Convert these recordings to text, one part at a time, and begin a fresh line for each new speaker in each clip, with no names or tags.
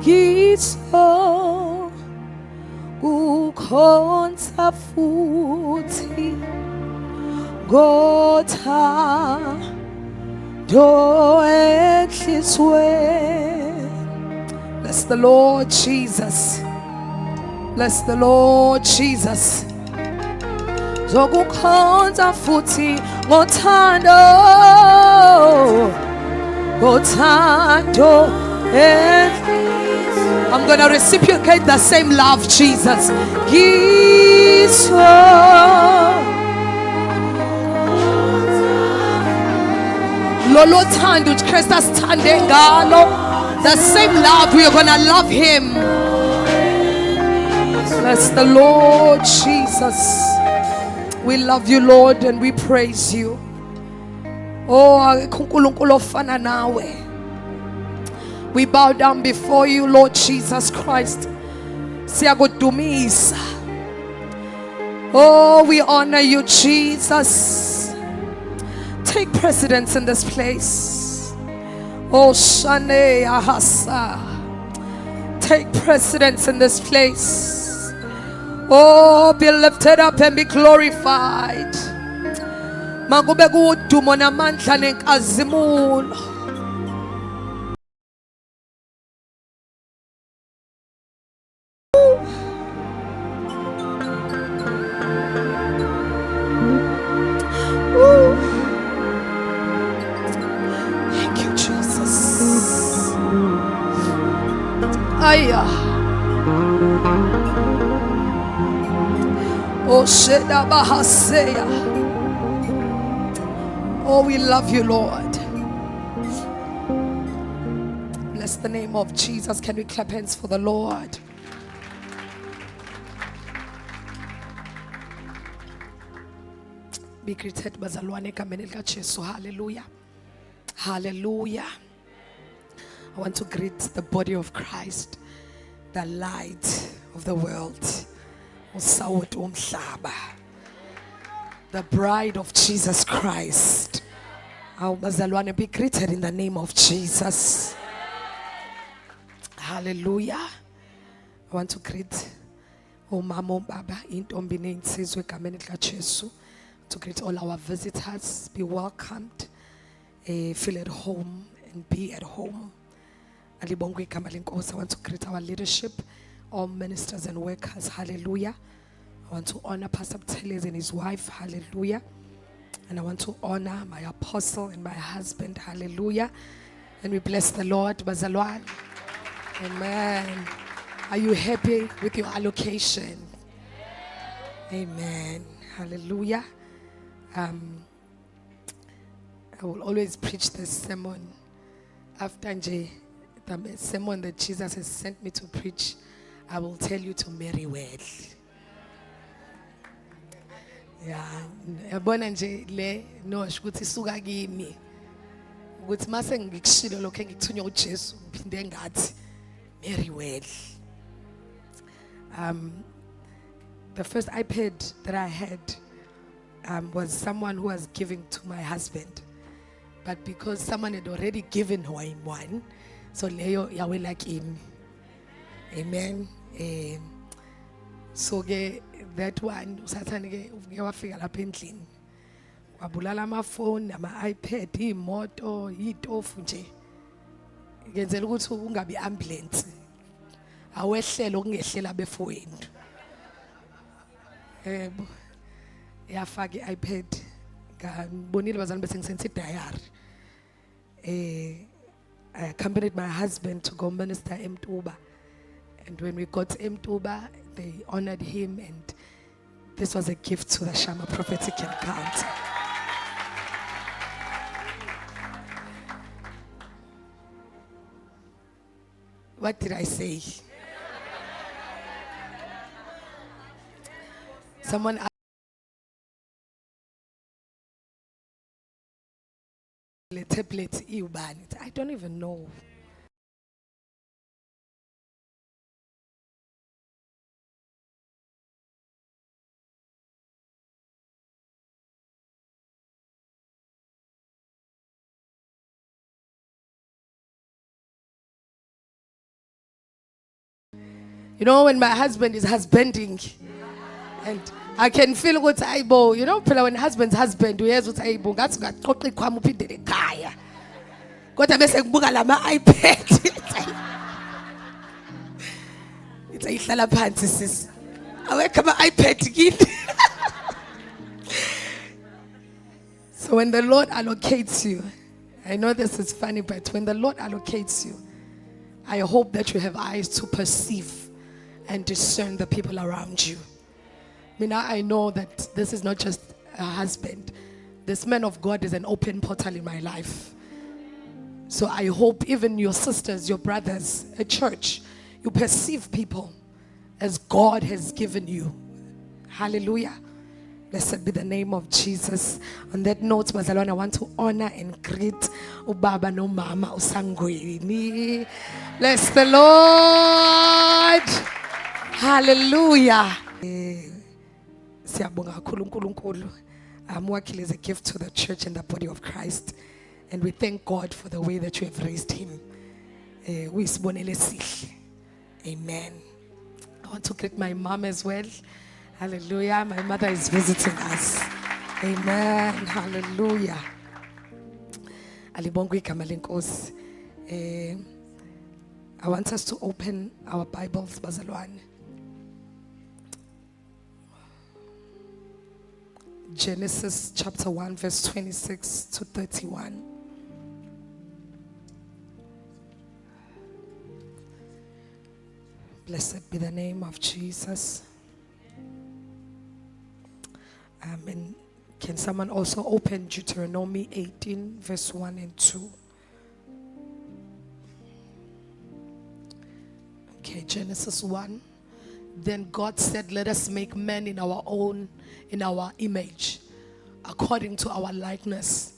Gizo kukhonza futhi ngothando enhlizweni. Bless the Lord Jesus. Bless the Lord Jesus. Zokukhonza futhi ngothando enhlizweni. I'm going to reciprocate the same love, Jesus. Gizo lolo thando uKristu asithande ngalo, the same love, we are going to love him. Bless the Lord Jesus. We love you, Lord, and we praise you. Oh, akekho uNkulunkulu ofana nawe. We bow down before you, Lord Jesus Christ. Siyakudumisa. Oh, we honor you, Jesus. Take precedence in this place. Oh, Shane Ahasa. Take precedence in this place. Oh, be lifted up and be glorified. Makube kudumo namandla nenkazimulo. Thank you, Jesus. Aya. Oh, Sheda Bahaseya. Oh, we love you, Lord. Bless the name of Jesus. Can we clap hands for the Lord? Be greeted, bazalwane egameni likaJesu. Hallelujah. Hallelujah. I want to greet the body of Christ, the light of the world, usawoti womhlaba, the bride of Jesus Christ. Our bazalwane, be greeted in the name of Jesus. Hallelujah. I want to greet umama baba intombi nensizwe egameni likaJesu. To greet all our visitors. Be welcomed. Feel at home and be at home. I want to greet our leadership, all ministers and workers. Hallelujah. I want to honor Pastor Teles and his wife. Hallelujah. And I want to honor my apostle and my husband. Hallelujah. And we bless the Lord. Bazalwan. Amen. Are you happy with your allocation? Amen. Hallelujah. I will always preach this sermon after the sermon that Jesus has sent me to preach. I will tell you to marry well. Yeah, yabona nje le no ukuthi isuka kimi ukuthi mase ngikushilo lokho engithunywa uJesu ngiphinde ngathi marry well. The first iPad that I had was someone who was giving to my husband, but because someone had already given him one, so leyo yawela kimi. Amen. So that one usathane ke ufike wafika lapha endlini wabulala amafoni ama-iPad, imoto, itofu nje, ngenzela ukuthi ungabi ambulance awehlele okungehlela befowenu. Yafaka i-iPad ngibonile bazalwane bese ngisenza diary. I accompanied my husband to go minister eMtuba, and when we got to eMtuba, they honored him, and this was a gift to the Shama Prophetic Encounter. What did I say? Someone asked the tablet, I don't even know. You know, when my husband is husbanding, and I can feel what's able. You know, when husband's husband, we what's able. That's got totally come up in the kaya. Got a message book alama iPad. It's a ihlala phansi sis. Awekho ama iPad kini. So when the Lord allocates you, I know this is funny, but when the Lord allocates you, I hope that you have eyes to perceive and discern the people around you. I know that this is not just a husband. This man of God is an open portal in my life. So I hope even your sisters, your brothers, a church, you perceive people as God has given you. Hallelujah. Blessed be the name of Jesus. On that note, Mazalwane, I want to honor and greet Ubaba no Mama Usangweni. Bless the Lord. Hallelujah. Siyabonga kakhulu uNkulunkulu. Amwakile is a gift to the church and the body of Christ. And we thank God for the way that you have raised him. Uyisibonele sihle. Amen. I want to greet my mom as well. Hallelujah. My mother is visiting us. Amen. Hallelujah. Alibongo igama lenkosi. I want us to open our Bibles, bazalwane. Genesis chapter 1 verse 26 to 31. Blessed be the name of Jesus. Amen. Can someone also open Deuteronomy 18 verse 1 and 2? Okay, Genesis 1. Then God said, let us make man in our image, according to our likeness.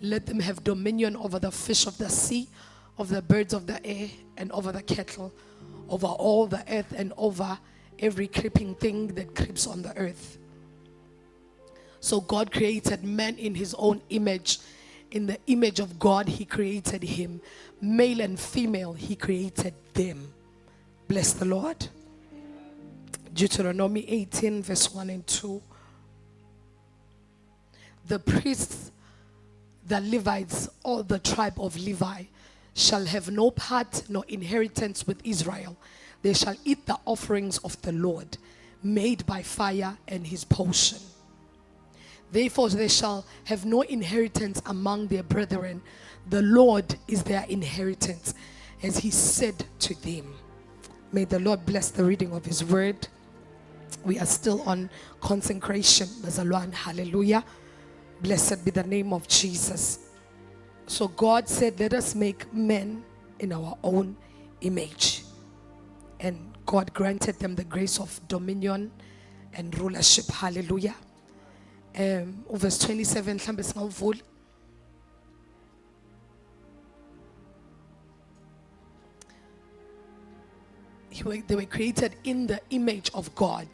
Let them have dominion over the fish of the sea, over the birds of the air, and over the cattle, over all the earth, and over every creeping thing that creeps on the earth. So God created man in his own image. In the image of God, he created him. Male and female, he created them. Bless the Lord. Deuteronomy 18 verse 1 and 2. The priests, the Levites, all the tribe of Levi, shall have no part nor inheritance with Israel. They shall eat the offerings of the Lord, made by fire, and his portion. Therefore they shall have no inheritance among their brethren. The Lord is their inheritance, as he said to them. May the Lord bless the reading of his word. We are still on consecration. Hallelujah. Blessed be the name of Jesus. So God said, let us make men in our own image. And God granted them the grace of dominion and rulership. Hallelujah. Verse 27. They were created in the image of God.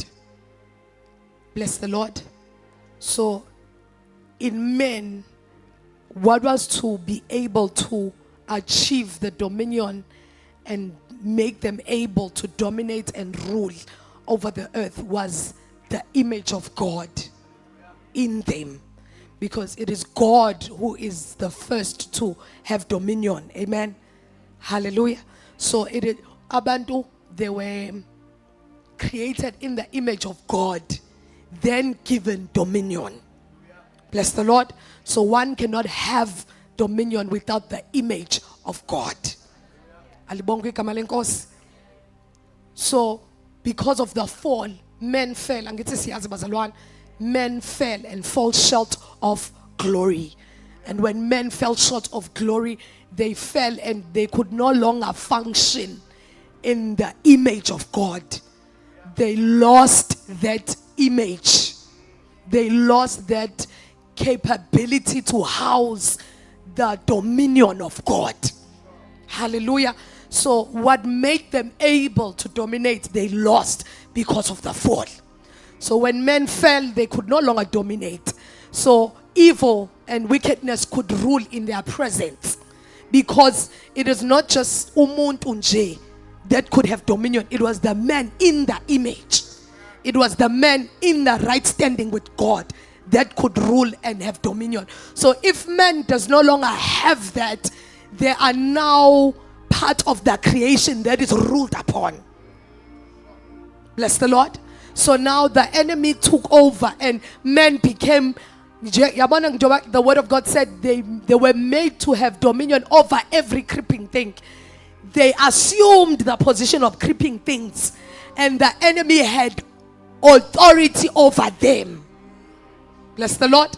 Bless the Lord. So in men, what was to be able to achieve the dominion and make them able to dominate and rule over the earth was the image of God in them. Because it is God who is the first to have dominion. Amen. Hallelujah. So it is Abantu, they were created in the image of God, then given dominion. Bless the Lord. So one cannot have dominion without the image of God. So because of the fall, men fell. Men fell and fall short of glory. And when men fell short of glory, they fell and they could no longer function in the image of God. They lost that image. They lost that capability to house the dominion of God. Hallelujah. So what made them able to dominate, they lost because of the fall. So when men fell, they could no longer dominate. So evil and wickedness could rule in their presence, because it is not just umuntu nje that could have dominion. It was the man in the image. It was the man in the right standing with God that could rule and have dominion. So if man does no longer have that, they are now part of the creation that is ruled upon. Bless the Lord. So now the enemy took over and men became, the word of God said they were made to have dominion over every creeping thing. They assumed the position of creeping things, and the enemy had authority over them. Bless the Lord.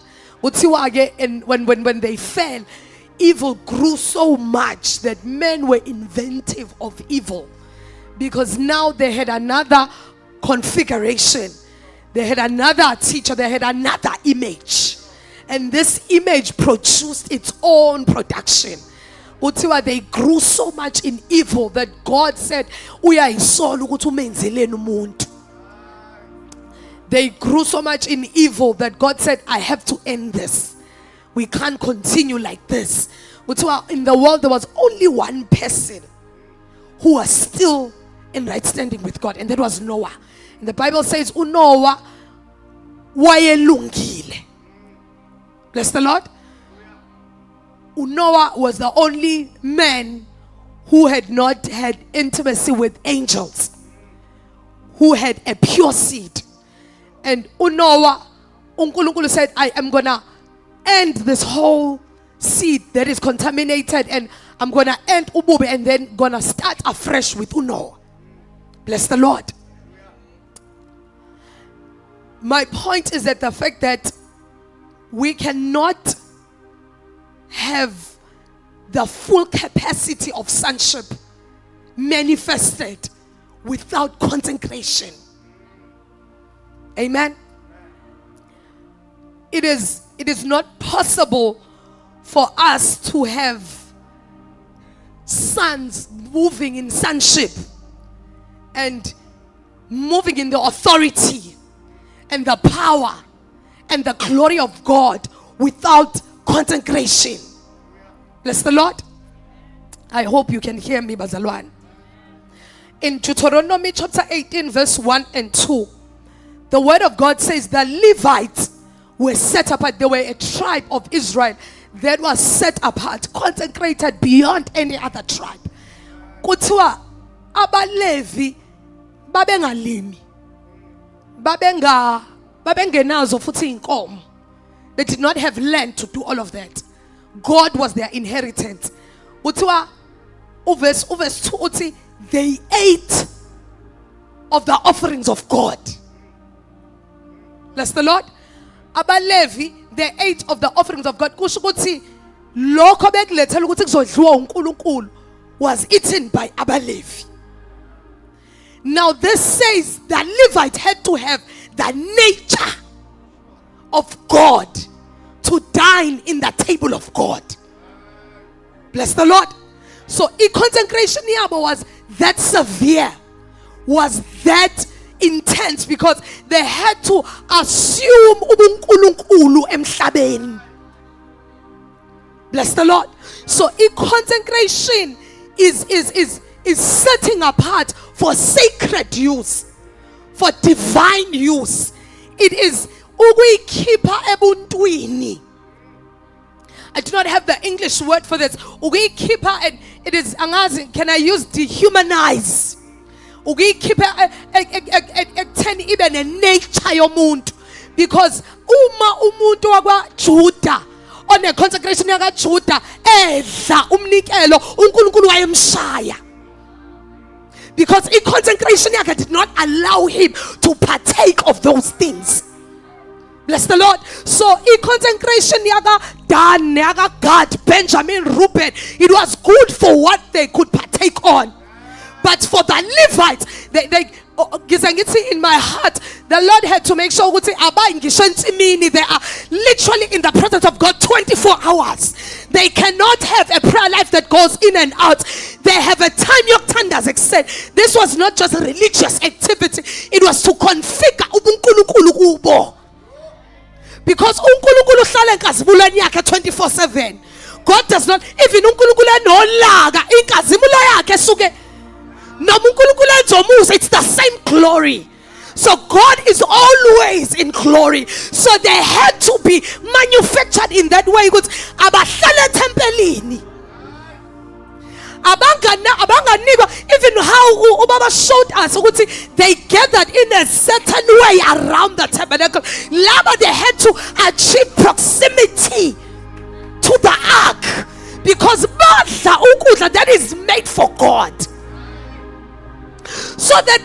And when they fell, evil grew so much that men were inventive of evil, because now they had another configuration, they had another teacher, they had another image, and this image produced its own production. They grew so much in evil that God said, they grew so much in evil that God said, I have to end this. We can't continue like this. In the world there was only one person who was still in right standing with God, and that was Noah. And the Bible says Noah wayelungile. Bless the Lord. Noah was the only man who had not had intimacy with angels, who had a pure seed. And Noah, uNkulunkulu said, I am gonna end this whole seed that is contaminated, and I'm gonna end ububi and then gonna start afresh with Noah. Bless the Lord. My point is that the fact that we cannot have the full capacity of sonship manifested without consecration. Amen. It is not possible for us to have sons moving in sonship and moving in the authority and the power and the glory of God without consecration. Bless the Lord. I hope you can hear me, Bazalwan. In Deuteronomy chapter 18 verse 1 and 2, the word of God says the Levites were set apart. They were a tribe of Israel that was set apart, consecrated beyond any other tribe. Kuthiwa abalevi babengalimi, babengenazo futhi inkomo. They did not have land to do all of that. God was their inheritance. Kuthiwa uverse 2 uthi they ate of the offerings of God. Bless the Lord. Abalevi, they ate of the offerings of God. Kusho ukuthi lokho bekulethela ukuthi kuzodliwa uNkulunkulu was eaten by abalevi. Now this says the Levite had to have the nature of God to dine in the table of God. Bless the Lord. So consecration yabo was that severe, was that intense, because they had to assume ubunkulunkulu emhlabeni. Bless the Lord. So consecration is setting apart for sacred use, for divine use. It is ukuyikhipa ebuntwini. I do not have the English word for this. Ukuyikhipa, and it is angazi, can I use dehumanize? Ukuyikhipa ekutheni ibe ne-nature yomuntu, because uma umuntu wakwaJuda one consecration yakaJuda edla umnikelo uNkulunkulu wayemshaya, because consecration yakhe did not allow him to partake of those things. Bless the Lord. So consecration yaka Dan, yaka Gad, Benjamin, Reuben, it was good for what they could partake on. But for the Levites, they in my heart, the Lord had to make sure they are literally in the presence of God 24 hours. They cannot have a prayer life that goes in and out. They have a time. Your Tandas said this was not just a religious activity, it was to configure ubunkulunkulu kubo. Because unkulunkulu hlala enkazimulweni yakhe 24/7. God does not, even unkulunkulu enolaga inkazimulo yakhe suke It's the same glory. So God is always in glory. So they had to be manufactured in that way. Even how Ubaba showed us, they gathered in a certain way around the tabernacle. They had to achieve proximity to the ark, because that is made for God. So that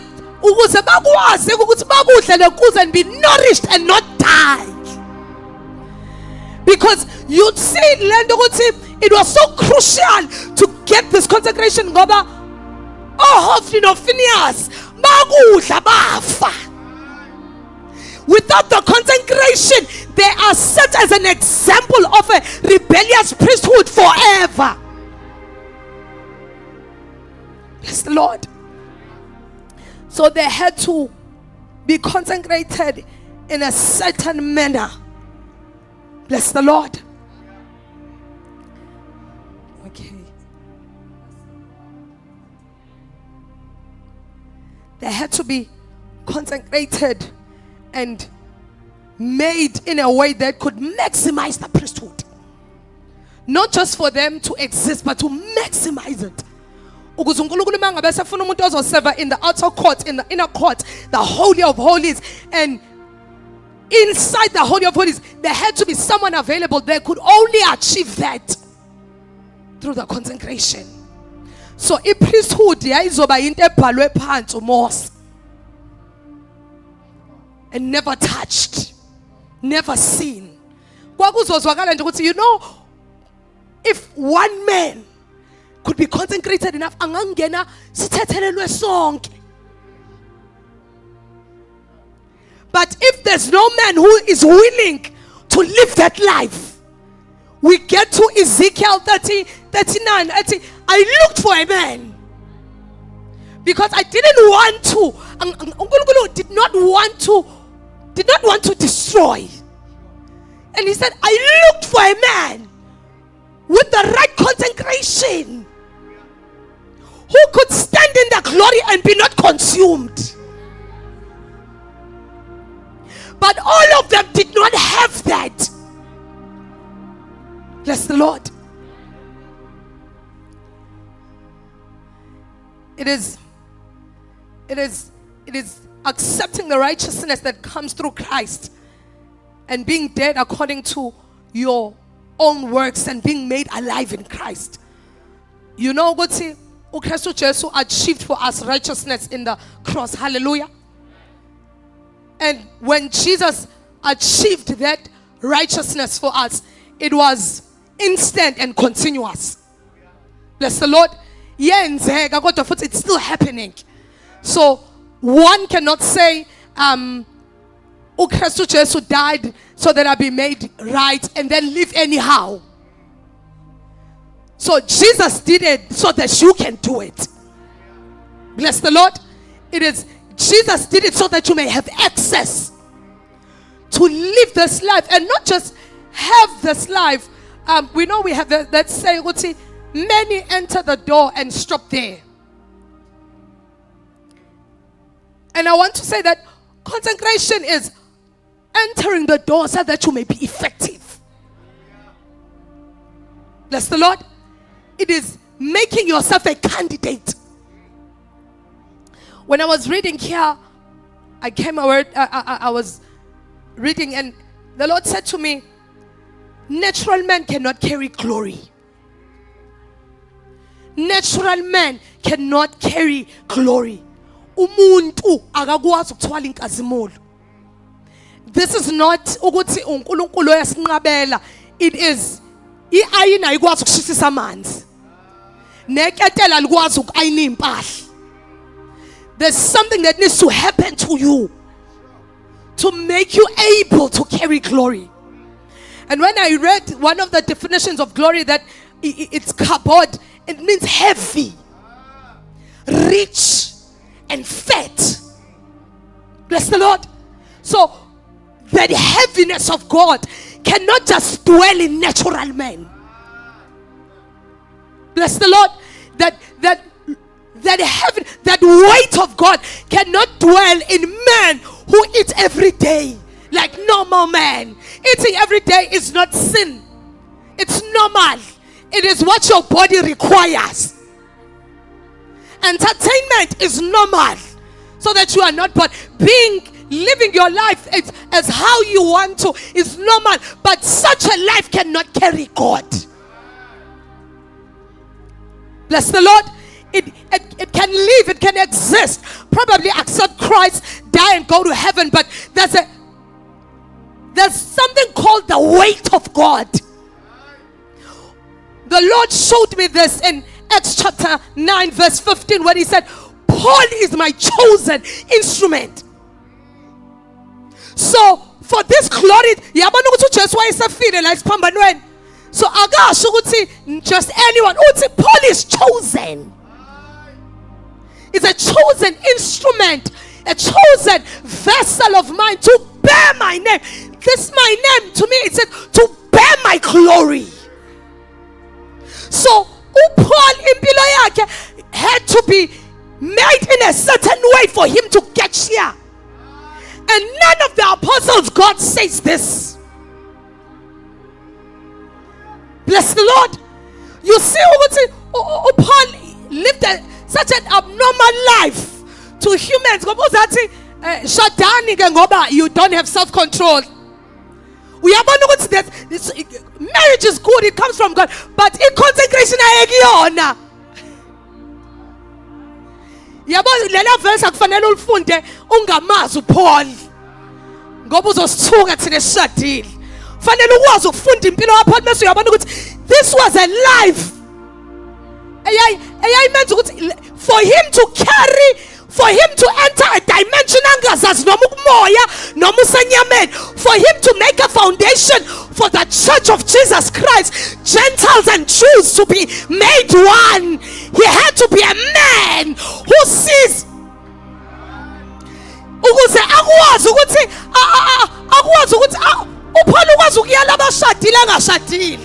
and be nourished and not die. Because you'd see, it was so crucial to get this consecration. Phineas, without the consecration, they are set as an example of a rebellious priesthood forever. Bless the Lord. So they had to be consecrated in a certain manner. Bless the Lord. Okay. They had to be consecrated and made in a way that could maximize the priesthood. Not just for them to exist, but to maximize it. In the outer court, in the inner court, the Holy of Holies, and inside the Holy of Holies, there had to be someone available. They could only achieve that through the consecration. So a priesthood and never touched, never seen. You know, if one man could be consecrated enough, but if there's no man who is willing to live that life, we get to Ezekiel 39. I looked for a man because I didn't want to. Did not want to destroy. And he said, I looked for a man with the right consecration who could stand in the glory and be not consumed. But all of them did not have that. Bless the Lord. It is accepting the righteousness that comes through Christ and being dead according to your own works and being made alive in Christ. You know what Christ Jesus achieved for us righteousness in the cross. Hallelujah. And when Jesus achieved that righteousness for us, it was instant and continuous. Bless the Lord. It's still happening. So one cannot say Christ Jesus died so that I be made right and then live anyhow. So Jesus did it so that you can do it. Bless the Lord. It is Jesus did it so that you may have access to live this life, and not just have this life. We know we have that saying, many enter the door and stop there. And I want to say that consecration is entering the door so that you may be effective. Bless the Lord. It is making yourself a candidate. When I was reading here, I was reading, and the Lord said to me, natural man cannot carry glory. Natural man cannot carry glory. Umuntu akakwazi ukuthwala inkazimulo. This is not ukuthi uNkulunkulu uyasinqabela. It is iayina ayikwazi ukushisa amanzi. Neketela alikwazi ukayina impahla. There's something that needs to happen to you to make you able to carry glory. And when I read one of the definitions of glory, that it's kabod, it means heavy, rich, and fat. Bless the Lord. So that heaviness of God cannot just dwell in natural men. Bless the Lord. That that heaven, that weight of God cannot dwell in man who eats every day like normal man. Eating every day is not sin. It's normal. It is what your body requires. Entertainment is normal, so that you are not bored. Living your life as how you want to is normal, but such a life cannot carry God. Bless the Lord. It can live, it can exist, probably accept Christ, die and go to heaven, but there's something called the weight of God. The Lord showed me this in Acts chapter 9 verse 15 when he said, Paul is my chosen instrument. So for this glory, yabona ukuthi uJesu wayesefile la isiphambanweni. So akasho ukuthi just anyone. Uthi Paul is chosen. It's a chosen instrument, a chosen vessel of mine to bear my name. This my name to me, it said to bear my glory. So Paul impilo yakhe had to be made in a certain way for him to get here. And none of the apostles, God says this. Bless the Lord. You see, Paul lived such an abnormal life to humans. You don't have self-control. Marriage is good, it comes from God, but in consecration ayekuyona. Yabo lela verse akufanele ulifunde ungamazi uPaul ngoba uzosithuka thina esishadile. Fanele ukwazi ukufunda impilo kaPaul bese uyabona ukuthi this was a life meant for him to carry, for him to enter a dimension angazazi noma ukumoya noma usenyameni, for him to make a foundation for the church of Jesus Christ, Gentiles and Jews to be made one. He had to be a man who sees ukuze akwazi ukuthi uPaul ukwazi ukuyala abashadile angashadile,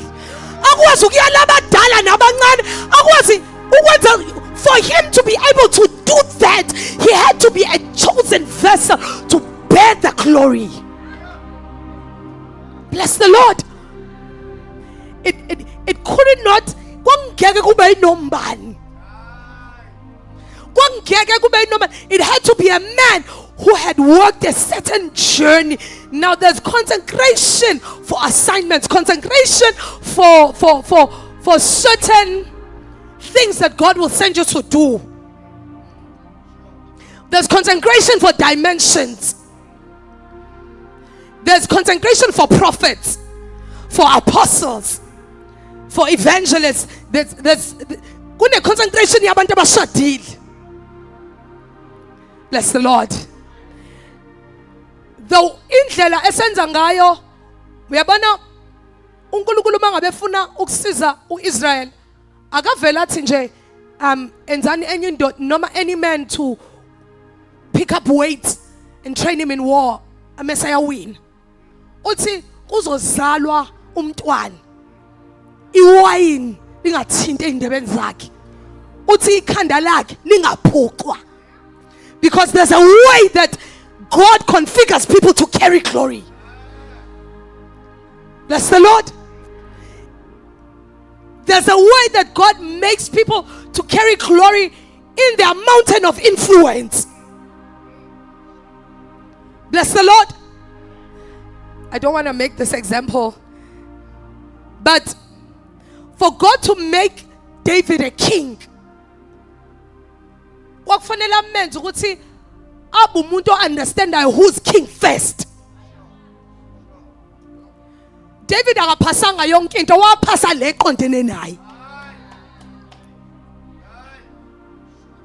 akwazi ukuyala abadala nabancane, akwazi ukwenza. For him to be able to do that, he had to be a chosen vessel to bear the glory. Bless the Lord. It could not. It had to be a man who had worked a certain journey. Now there's consecration for assignments, consecration for certain things that God will send you to do. There's consecration for dimensions. There's consecration for prophets, for apostles, for evangelists. There's consecration yabantu abashadile. Bless the Lord. Though indlela esenza ngayo, uyabona uNkulunkulu mangabe efuna ukusiza uIsrael, akavela athi nje enzani enye indoda noma any man to pick up weights and train him in war amese ayawina. Uthi kuzozalwa umntwana, iwayini lingathinta endebeni zakhe, uthi ikhanda lakhe lingaphuqwa. Because there's a way that God configures people to carry glory. Bless the Lord. There's a way that God makes people to carry glory in their mountain of influence. Bless the Lord. I don't want to make this example, but for God to make David a king, kwakufanele amenze ukuthi abe umuntu understandayo who's king first. David akaphasanga yonke into, waphasa le eqondene naye.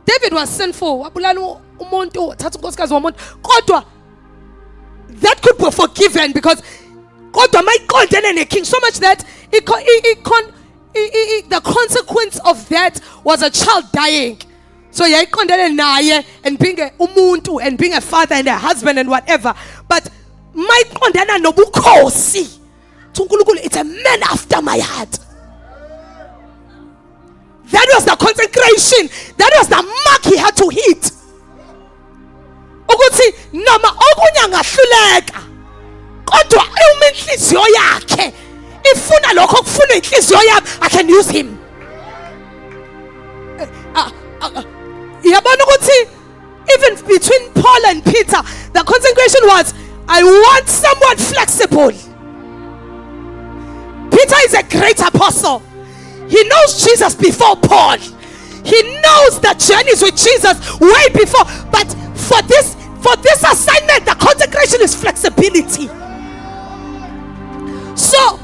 David was sinful, wabulala umuntu, wathatha unkosikazi womuntu, kodwa that could be forgiven because kodwa mayiqondene neking, so much that the consequence of that was a child dying. So yayiqondene naye and being umuntu and being a father and a husband and whatever, but mayiqondana nobukhosi. It's a man after my heart. That was the consecration. That was the mark he had to hit. Ukuthi noma okunye angahluleka kodwa uma inhliziyo yakhe ifuna lokho kufuna inhliziyo yami, I can use him. Yabona ukuthi even between Paul and Peter, the consecration was, I want someone flexible. Peter is a great apostle. He knows Jesus before Paul. He knows the journeys with Jesus way before. But for this assignment, the consecration is flexibility. So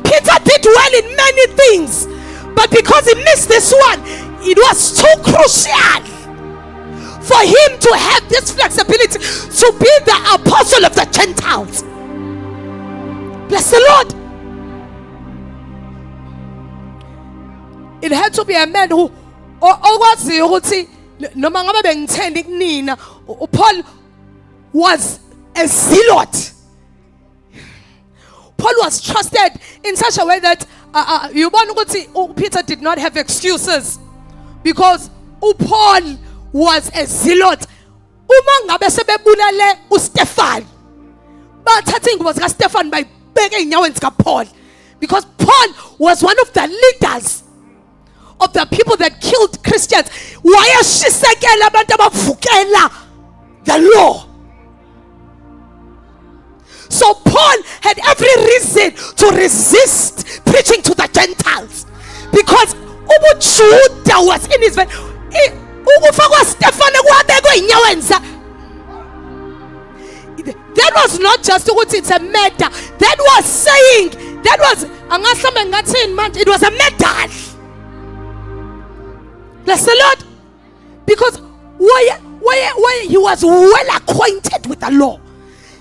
Peter did well in many things, but because he missed this one, it was too crucial for him to have this flexibility to be the apostle of the Gentiles. Bless the Lord. It had to be a man who okwaziyo ukuthi noma ngabe bengithenda kunina. Paul was a zealot. Paul was trusted in such a way that Peter did not have excuses, because Paul was a zealot. Uma ngabe sebebulale uStefan, bathatha ingubo zika Stefan bayibeka enyaweni zika Paul, because Paul was one of the leaders of the people that killed Christians. Wayeshisekela abantu abavukela the law. So Paul had every reason to resist preaching to the Gentiles, because ubuJuda was in his vein. Ukufakwa Stefan kwabekwe inyaweni. That was not just ukuthi it's a matter. That was saying, that was angahlamba ngathini manje, it was a medal. Bless the Lord. Because why he was well acquainted with the law.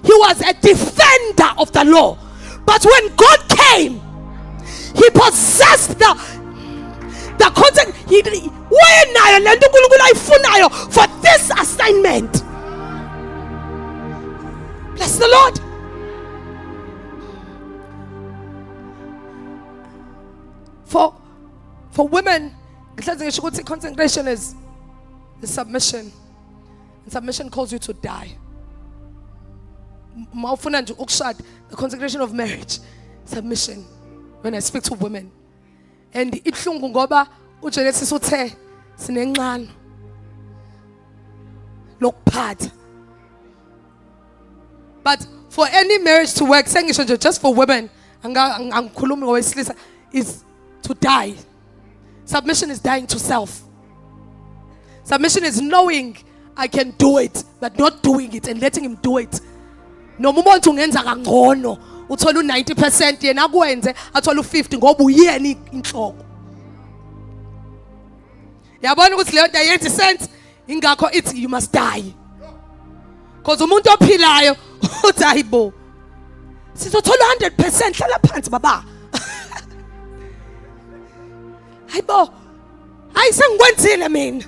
He was a defender of the law. But when God came, he possessed the concept. For this assignment. Bless the Lord. For women, consecration is submission. And submission calls you to die. The consecration of marriage, submission. When I speak to women, and ibhlungu ngoba uJesu uthe sinencane lokuphatha. But for any marriage to work, saying just for women, is to die. Submission is dying to self. Submission is knowing I can do it, but not doing it and letting him do it. No moment ungenza kangcono, uthola u90% yena akwenze athola u50 ngoba uyena inhloko. Yabona ukuthi leyo nto ayenza sense, ingakho it's you must die. Because umuntu ophilayo uthi hayibo. Sizothola 100% hlala phansi baba. Hayibo. Hayi sengikwenzile mina.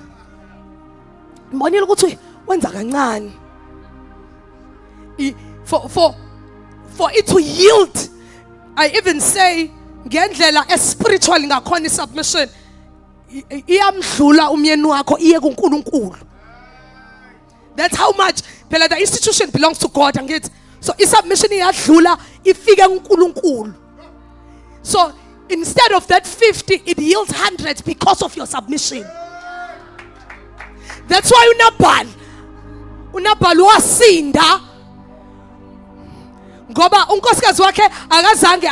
Mbonile ukuthi wenza kancane. For it to yield, I even say ngendlela espiritual ngakhona submission iyamdlula umyeni wakho iye kuNkulunkulu. That's how much phela the institution belongs to God angithi. So submission iyadlula ifike kuNkulunkulu. So instead of that 50, it yields 100 because of your submission. That's why uNabal wasinda ngoba unkosikazi wakhe akazange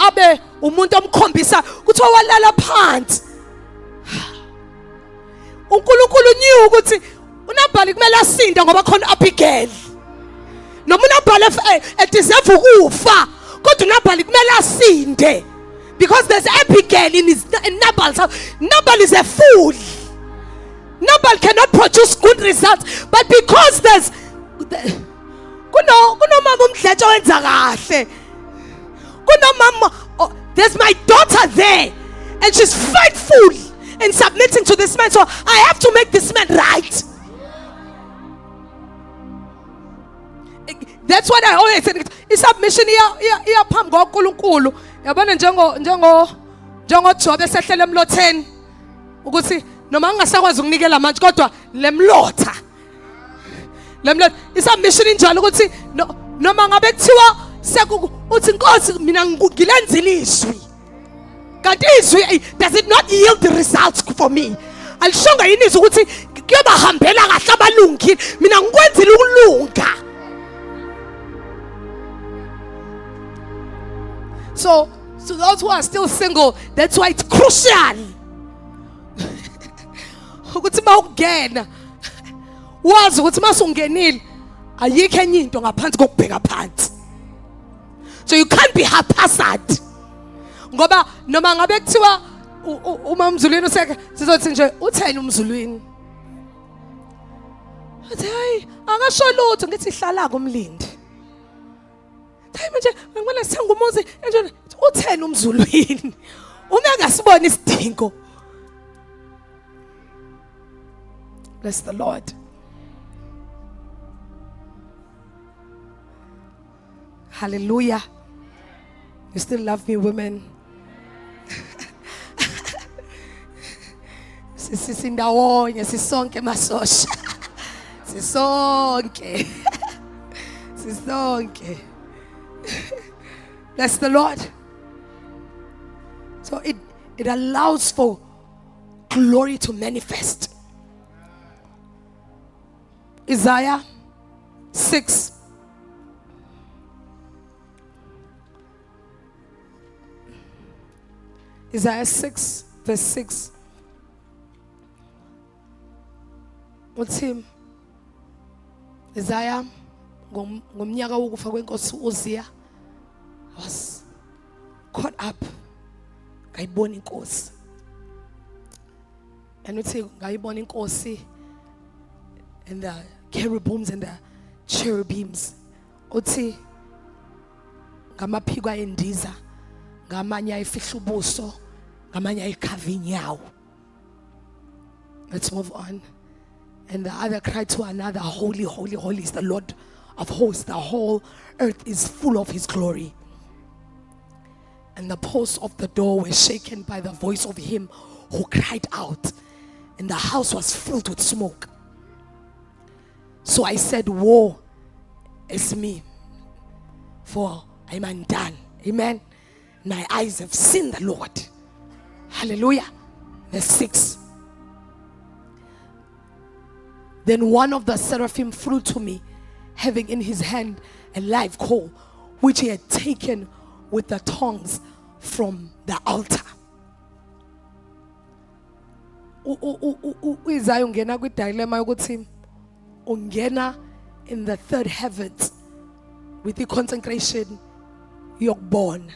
abe umuntu omkhombisa kuthiwa walala phansi. uNkulunkulu knew ukuthi uNabal kumele asinda ngoba khona Abigail. Noma uNabal deserve ukufa kodwa uNabal kumele asinde because there's Abigail in Nabal's house. Nabal is a fool. Nabal cannot produce good results, but because there's my daughter there and she's faithful in submitting to this man, so I have to make this man right. That's what I always say. Submission iya phambi koNkulunkulu. Yabona njengoJobe esehlela emlotheni ukuthi noma ngingasakwazi ukunikela manje kodwa lemlotha isubmission injalo ukuthi noma ngabe kuthiwa uthi Nkosi mina ngilenzile izwi kanti izwi does it not yield the results for me alishonga yini izwi ukuthi kuyobahambela kahle abalungile mina ngikwenzile ukulunga. So those who are still single, that's why it's crucial ukuthi mawungena wazi ukuthi masungenile ayikho enye into ngaphansi kokubheka phansi. So you can't be haphazard ngoba noma ngabe kuthiwa uma umzulwini useke sizothi nje utheni umzulwini athi hayi akasho lutho ngithi hlala kumlindi hayi manje ngibona sengumuzi nje utheni umzulwini uma ngasibona isidingo. Bless the Lord. Hallelujah. You still love me, women? Sisindawonye sisonke masosha. Sisonke. Sisonke. Bless the Lord. So it allows for glory to manifest. Isaiah 6. Isaiah 6 verse 6. What's him? Isaiah ngomnyaka wokufa kwenkosi uZia was caught up ngayibona inkosi. And uthi ngayibona inkosi and the cherubims and the cherubims. Uthi ngamaphiko ayendiza ngamanye ayifihla ubuso ngamanye ayikhava inyawo. Let's move on. And the other cried to another, holy, holy, holy is the Lord of hosts. The whole earth is full of his glory. And the posts of the door were shaken by the voice of him who cried out, and the house was filled with smoke. So I said, woe is me, for I'm undone. Amen. My eyes have seen the Lord. Hallelujah. Verse 6. Then one of the seraphim flew to me, having in his hand a live coal, which he had taken with the tongs from the altar. Isaiah ungena kwi dilemma yokuthi ungena in the third heavens with the consecration yokubona.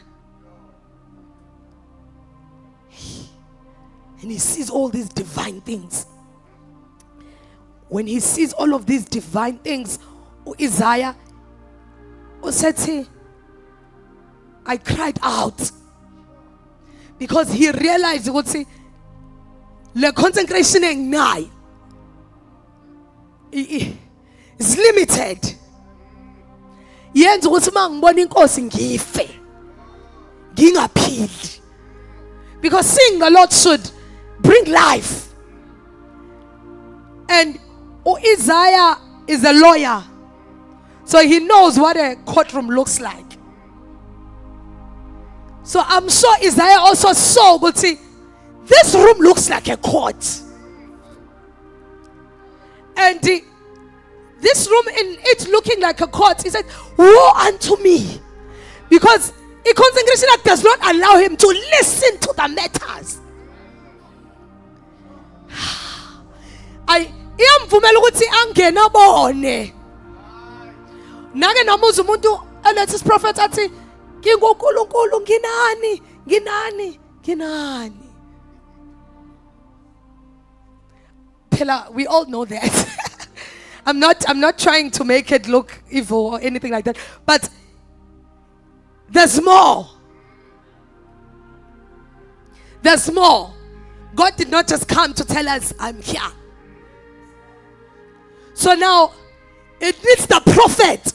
And he sees all these divine things. When he sees all of these divine things, Isaiah said, I cried out because he realized what the consecration is limited. Yenza ukuthi mangibona inkosi ngife ngingaphili, because seeing the Lord should bring life. And Isaiah is a lawyer, so he knows what a courtroom looks like. So I'm sure Isaiah also saw, but see, this room looks like a court. And this room, in it looking like a court, he said, woe unto me, because a consecration act does not allow him to listen to the matters. Iyamvumela ukuthi angena bone. Nake namuza umuntu elethi prophet athi nginguNkulunkulu nginani. Phela, we all know that. I'm not trying to make it look evil or anything like that, but there's more. There's more. God did not just come to tell us I'm here. So now it needs the prophet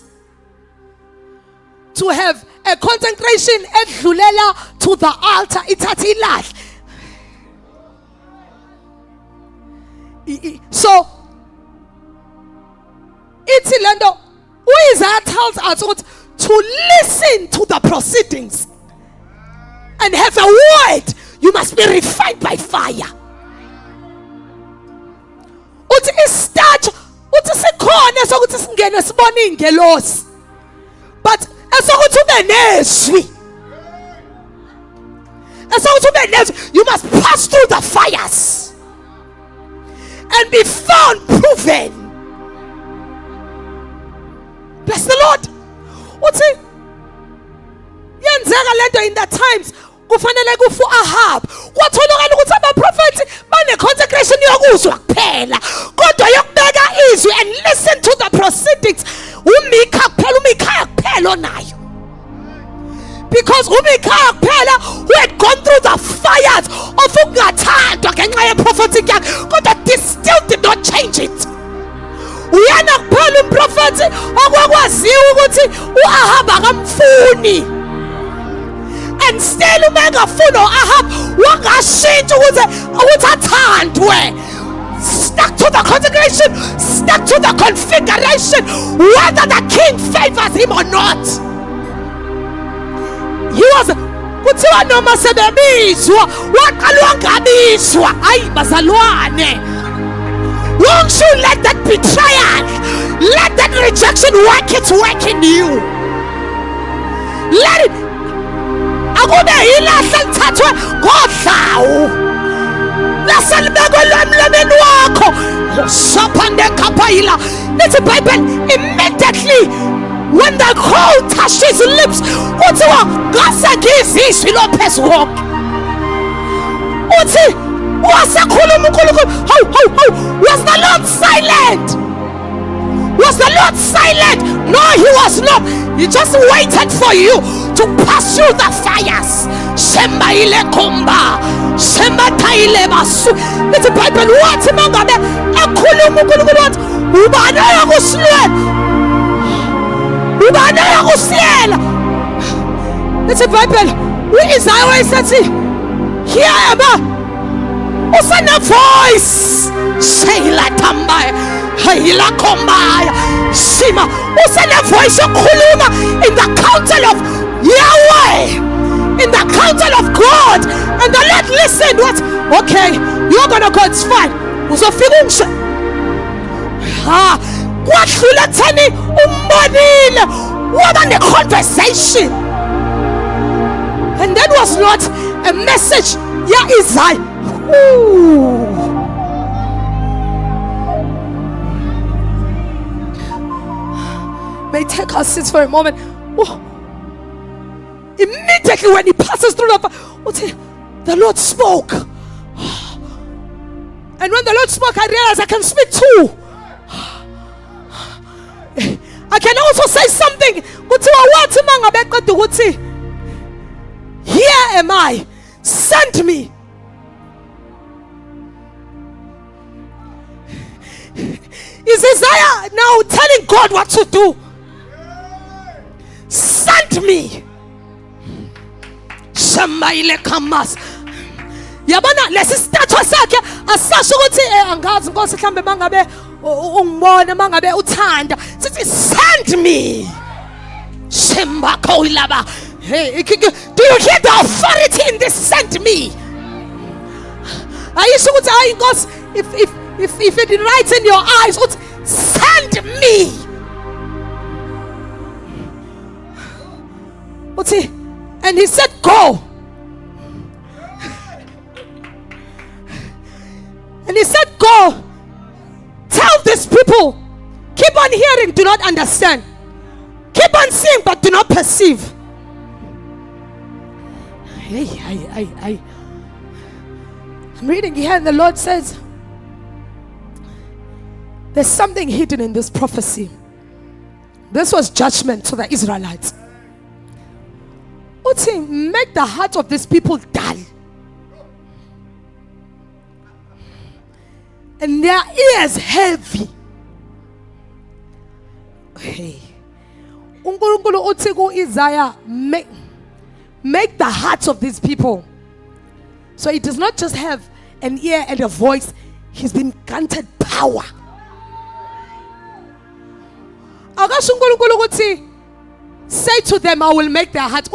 to have a consecration edlulela to the altar ithathe ilahle. So ithi lento uIsaiah tells us to listen to the proceedings and have a word. You must be refined by fire. Uthi istarch uthi sikhona sokuthi singene sibone ingelosi, but esokuthi ube nezwi, esokuthi ube nezwi, you must pass through the fires and be found proven. Bless the Lord. Uthi yenzeka lento in the times kufanele kufu Ahab, kwatholakala ukuthi abaprofeti bane consecration yokuzwa kuphela kodwa yokubeka izwi and listen to the proceedings. uMikha kuphela onayo, because uMikha kuphela who had gone through the fires of ukungathandwa ngenxa ye-prophetic yakhe, kodwa this still did not change it. Uyena kuphela umprofeti okwakwaziwa ukuthi uAhab akamfuni, and still umengafuni uAhab wangashintsha ukuthi athandwe. Stuck to the consecration, stuck to the configuration, whether the king favors him or not. He was kuthiwa noma sebebizwa waqala wangabizwa. Hayi bazalwane, won't you let that betrayal, let that rejection work its work in you? Let it akube ilahle lithathwe ngodlawu laselibekwe emlomeni wakho. Shaphande kapayila. It's a Bible. Immediately when the coal touched his lips, kuthiwa ngasengizizwi lophezulu wonke. Uthi wasekhuluma uNkulunkulu. How was the Lord silent? Was the Lord silent? No, he was not. He just waited for you to pass through the fires. Shemba ile komba, shemba taile basu. It's a Bible. What mangabe ekhuluma uNkulunkulu wathi ubani ayakusilela, ubani ayakusiyela. It's a Bible. uIsaiah says, here am I. Usana voice. Sheila tambaya, Sheila kombaya, Shima. Usana voice yokhuluma in the counsel of Yahweh, in the counsel of God, and the Lord listened. What? Okay, you're gonna go. It's fine. Uzofika ungisho. Kwadlula thani umbonile waba ne conversation, and that was not a message. Yeah, Isaiah. May take our seats for a moment. Immediately when he passes through the Lord spoke, and when the Lord spoke, I realized I can speak too. I can also say something. Here am I, send me. Is Isaiah now telling God what to do? Send me. Shamaile kamas. Yabona lesistatho sakhe asasho ukuthi angazi Nkosi mhlambe mangabe ungibona mangabe uthanda sithi send me. Shemba koilaba. Hey, do you hear the authority in this? Send me. Ayisho ukuthi hayi Nkosi, if it writes in your eyes, send me. And he said, go. And he said, go. Tell these people, keep on hearing, do not understand. Keep on seeing, but do not perceive. I'm reading here, and the Lord says, there's something hidden in this prophecy. This was judgment to the Israelites. Make the heart of these people dull, and their ears heavy. Hey, uNkulunkulu uthi ku Isaiah, make the hearts of these people. So he does not just have an ear and a voice, he's been granted power. Say to them, I will make their hearts.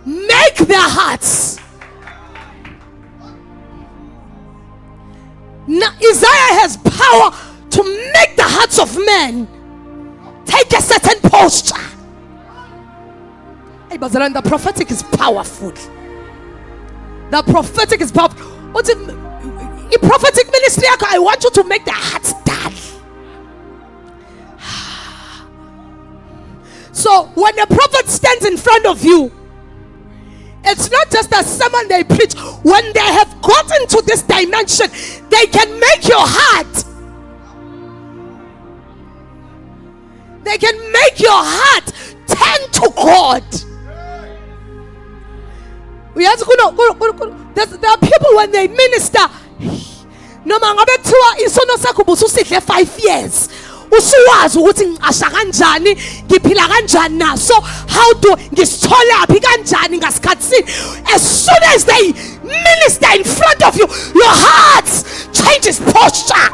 Make their hearts. Now Isaiah has power to make the hearts of men take a certain posture. Hey, but the prophetic is powerful. The prophetic is powerful. What's it? In prophetic ministry, I want you to make the hearts dull. So when a prophet stands in front of you, it's not just a sermon they preach. When they have gotten to this dimension, they can make your heart. They can make your heart turn to God. We have to go. There are people when they minister. No man, I bet you is no sakubusu 5 years. Usuwazi ukuthi ngiqasha kanjani ngiphila kanjani naso how do ngisithola phi kanjani ngasikhathi. As soon as they minister in front of you, your heart changes posture,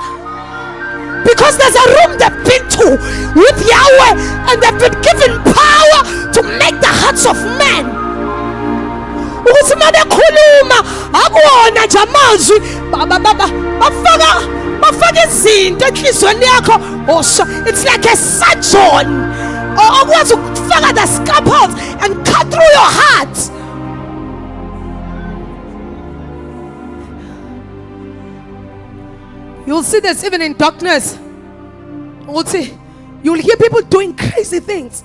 because there's a room they've been to with Yahweh and they've been given power to make the hearts of men. Ukuthi mabekhuluma akuwona nje amazwi bafaka izinto enhlizweni yakho. It's like a surgeon okwazi ukufaka the scalpels and cut through your heart. You'll see this even in darkness. You'll hear people doing crazy things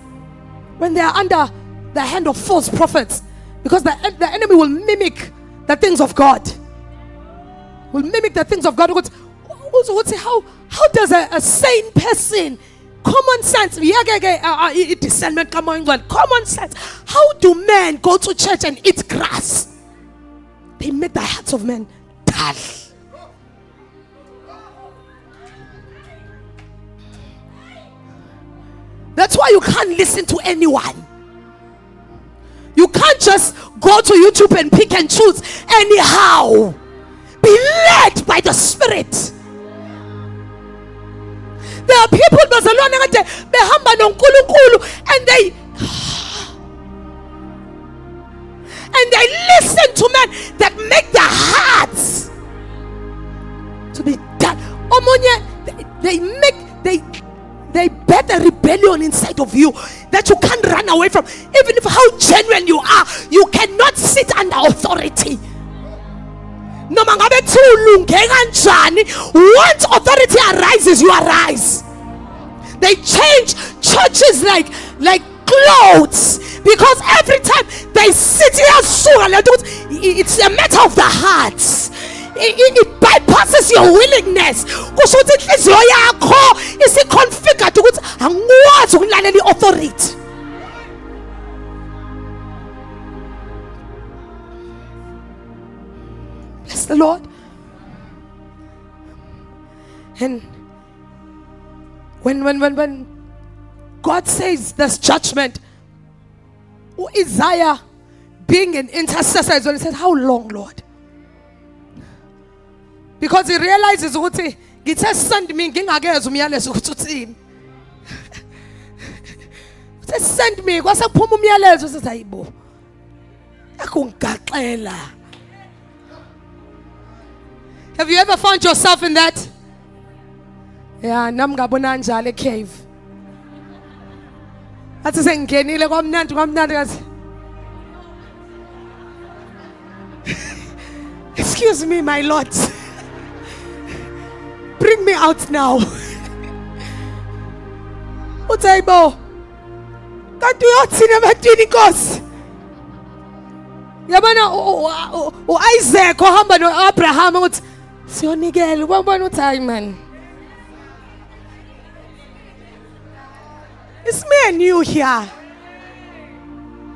when they are under the hand of false prophets, because the enemy will mimic the things of God. Will mimic the things of God. How does a sane person, common sense, discernment, common sense, how do men go to church and eat grass? They make the hearts of men dull. That's why you can't listen to anyone. You can't just go to YouTube and pick and choose anyhow. Be led by the Spirit. There are people and they listen to men that make their hearts to be done. They bear a rebellion inside of you that you can't run away from. Even if how genuine you are, you cannot sit under authority. No mangabe tulunge kanjani, once authority arises, you arise. They change churches like clothes, because every time they sit here soon, it's a matter of the hearts. It bypasses your willingness. Kusho ukuthi inhliziyo yakho isiconfigured ukuthi angikwazi ukulalela iauthority. Bless the Lord. And when God says there's judgment, Isaiah, being an intercessor, is when he said, how long, Lord? Because he realizes ukuthi ngithe send me ngingakeza umyalezo ukuthi uthini. Uthe send me kwasaphuma umyalezo usithi hayibo. Akungigaxela. Have you ever found yourself in that? Yeah, nami ngabona njalo ecave. Athi sengingenile kwamnandi kathi. Excuse me, my Lord. Bring me out now. Uthayibo. Kanti uyothina ebantwini Nkosi. Yabona uIsaac ohamba noAbraham uthi siyonikela ubona uthi hayi man. It's me and you here.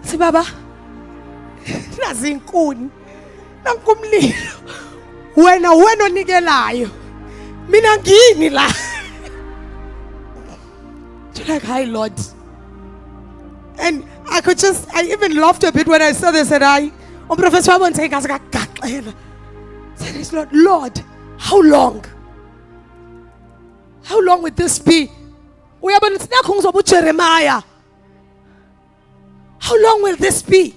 Si baba. Nazi inkuni. Nankumlilo. Wena onikelayo. Mina ngini la. You're like, hi Lord. And I even laughed a bit when I saw this, and Professor Wabon saying, said, Lord, how long? How long would this be? Jeremiah. How long will this be?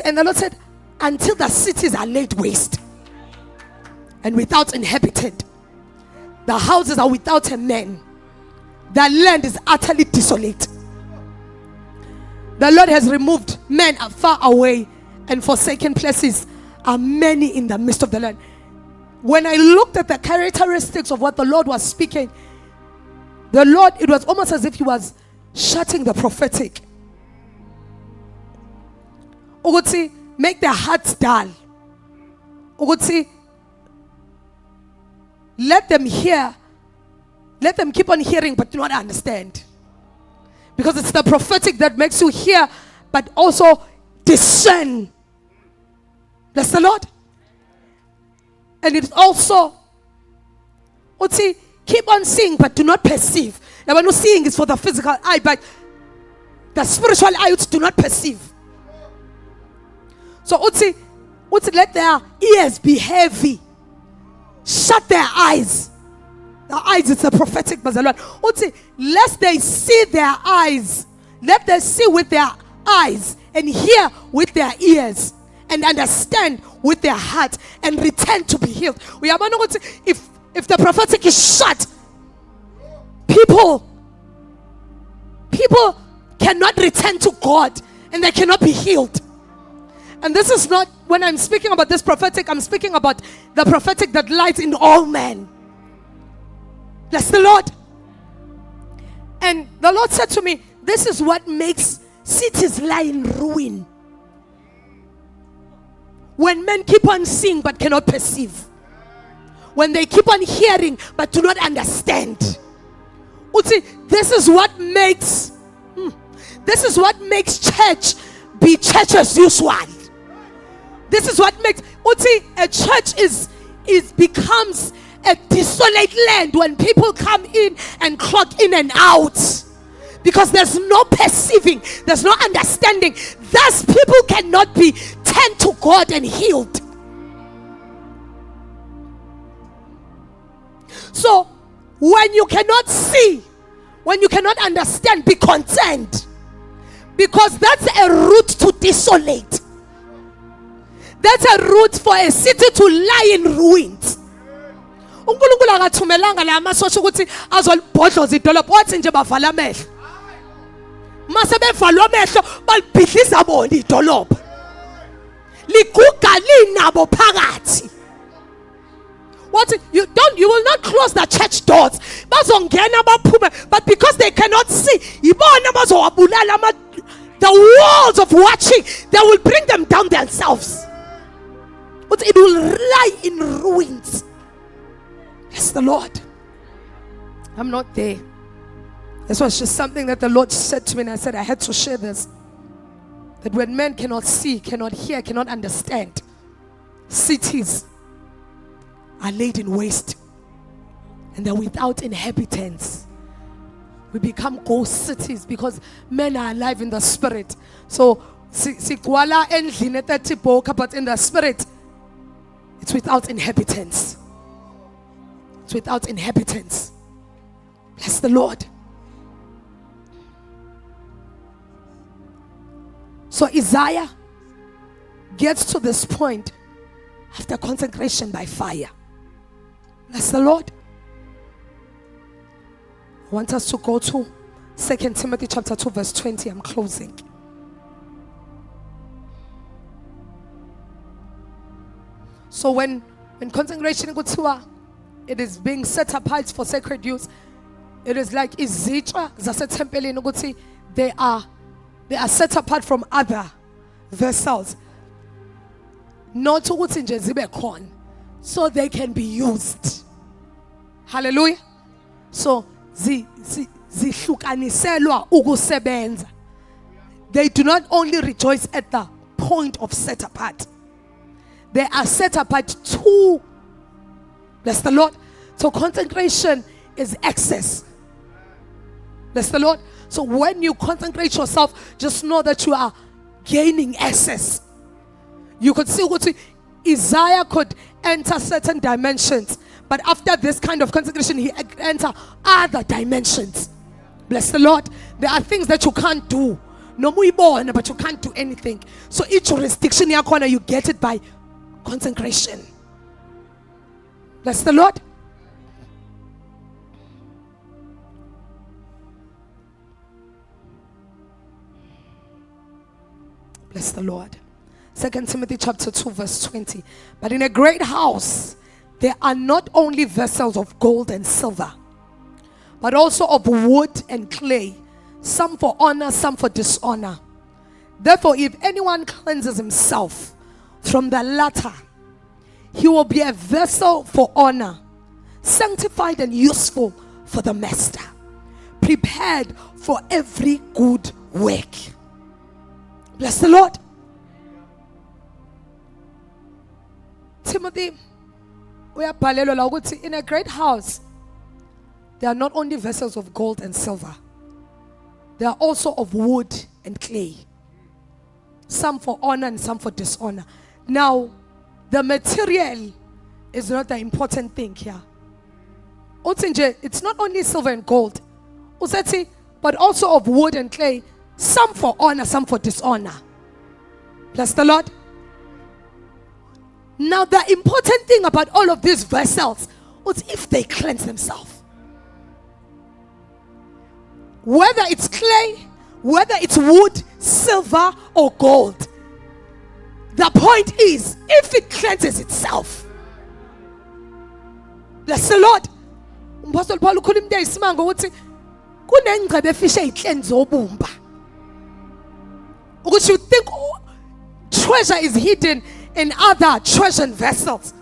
And the Lord said, until the cities are laid waste and without inhabitant, the houses are without a man, the land is utterly desolate. The Lord has removed men far away, and forsaken places are many in the midst of the land. When I looked at the characteristics of what the Lord was speaking, the Lord, it was almost as if he was shutting the prophetic. Uguti, make their hearts dull. Uguti, let them hear. Let them keep on hearing but do not understand. Because it's the prophetic that makes you hear but also discern. Bless the Lord. And it's also, uti, keep on seeing but do not perceive. Now when you're seeing is for the physical eye, but the spiritual eye do not perceive. So uti, let their ears be heavy. Shut their eyes. The eyes, it's a prophetic bazalwan. Uti, lest they see their eyes. Let them see with their eyes and hear with their ears and understand with their heart and return to be healed. We are if the prophetic is shut, people cannot return to God and they cannot be healed. And this is not, when I'm speaking about this prophetic, I'm speaking about the prophetic that lies in all men. Bless the Lord. And the Lord said to me, this is what makes cities lie in ruin. When men keep on seeing but cannot perceive. When they keep on hearing but do not understand. This is what makes church be church as usual. This is what makes a church becomes a desolate land when people come in and clock in and out. Because there's no perceiving, there's no understanding. Thus people cannot be turned to God and healed. So when you cannot see, when you cannot understand, be content. Because that's a route to desolate. That's a route for a city to lie in ruins. uNkulunkulu akathumelanga la masosha ukuthi azolibhodloza idolobha wathi nje bavala amehlo. Mase bevalwa amehlo balibhidliza bona idolobha. Liguga linabo phakathi. What you will not close the church doors. Bazongena baphume, but because they cannot see, ibona bazowabulala the walls of watching, they will bring them down themselves. But it will lie in ruins. Yes, the Lord. I'm not there. This was just something that the Lord said to me, and I said I had to share this. That when men cannot see, cannot hear, cannot understand, cities are laid in waste and they're without inhabitants. We become ghost cities because men are alive in the spirit. So but in the spirit it's without inhabitants. It's without inhabitants. Bless the Lord. So Isaiah gets to this point after consecration by fire. Bless the Lord. I want us to go to 2 Timothy chapter 2 verse 20. I'm closing. So when consecration it is being set apart for sacred use, it is like izitsha zasetempelini ukuthi they are set apart from other vessels. Not ukuthi nje zibe khona, so they can be used. Hallelujah. So zihlukaniselwa ukusebenza. They do not only rejoice at the point of set apart. They are set apart too. Bless the Lord. So consecration is access. Bless the Lord. So when you consecrate yourself, just know that you are gaining access. You could see what Isaiah could enter certain dimensions, but after this kind of consecration, he enter other dimensions. Bless the Lord. There are things that you can't do. No more born, but you can't do anything. So each jurisdiction in your corner, you get it by consecration. Bless the Lord. Bless the Lord. 2 Timothy chapter 2 verse 20. But in a great house there are not only vessels of gold and silver, but also of wood and clay, some for honor, some for dishonor. Therefore, if anyone cleanses himself from the latter, he will be a vessel for honor, sanctified and useful for the master, prepared for every good work. Bless the Lord. Timothy, in a great house, there are not only vessels of gold and silver, they are also of wood and clay, some for honor and some for dishonor. Now, the material is not the important thing here. It's not only silver and gold, but also of wood and clay, some for honor, some for dishonor. Bless the Lord. Now, the important thing about all of these vessels is if they cleanse themselves. Whether it's clay, whether it's wood, silver, or gold, the point is, if it cleanses itself. Bless the Lord. Apostle Paul ukhuluma into eyisimanga ukuthi kunengcebe efisha ey'hlenzi zobumba. Because you think treasure is hidden in other treasured vessels,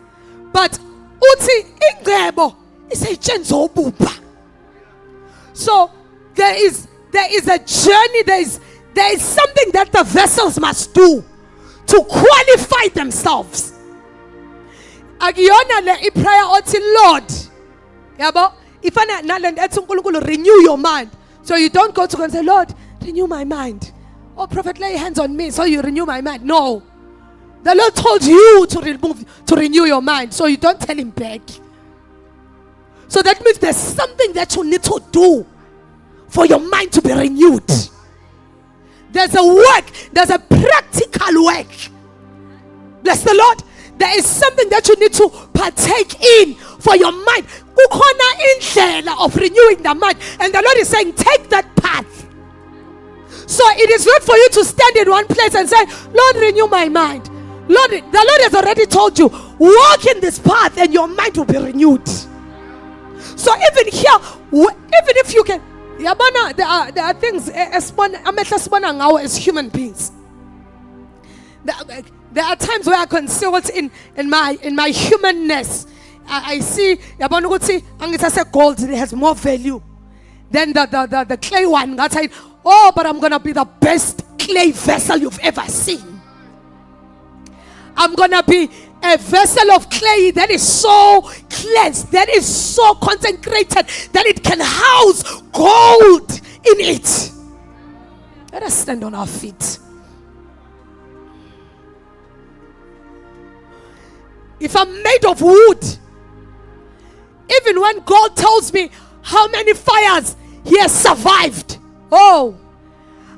but uthi ingcebo isey'tsheni zobumba. So there is a journey, there is something that the vessels must do to qualify themselves. Akiyona le prayer othi Lord, yabo, ifana nalento ethi uNkulunkulu renew your mind. So you don't go to God and say, Lord, renew my mind. Oh, prophet, lay hands on me so you renew my mind. No. The Lord told you to renew your mind, so you don't tell him back. So that means there's something that you need to do for your mind to be renewed. There's a work, there's a practical work. Bless the Lord. There is something that you need to partake in for your mind. Kukhona indlela of renewing the mind, and the Lord is saying, take that path. So it is not for you to stand in one place and say, Lord, renew my mind. Lord, the Lord has already told you, walk in this path and your mind will be renewed. So even here, even if you can, there are things as human beings. There are times where I consider what's in my humanness. I see gold, it has more value than the clay one. That's like, oh, but I'm gonna be the best clay vessel you've ever seen. I'm gonna be a vessel of clay that is so cleansed, that is so consecrated, that it can house gold in it. Let us stand on our feet. If I'm made of wood, even when God tells me how many fires he has survived, oh,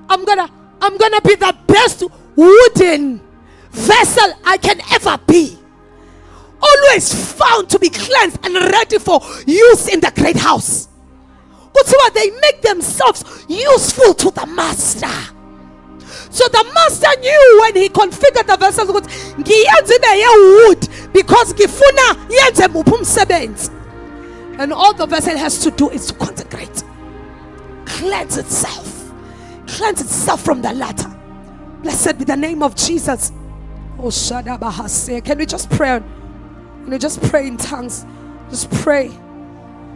I'm gonna be the best wooden vessel I can ever be. Always found to be cleansed and ready for use in the great house. They make themselves useful to the master. So the master knew when he configured the vessels, wood because gifuna yenze muphi umsebenzi. And all the vessel has to do is to consecrate, cleanse itself from the latter. Blessed be the name of Jesus. Oh, Shadabahase. Can we just pray? Can we just pray in tongues? Just pray.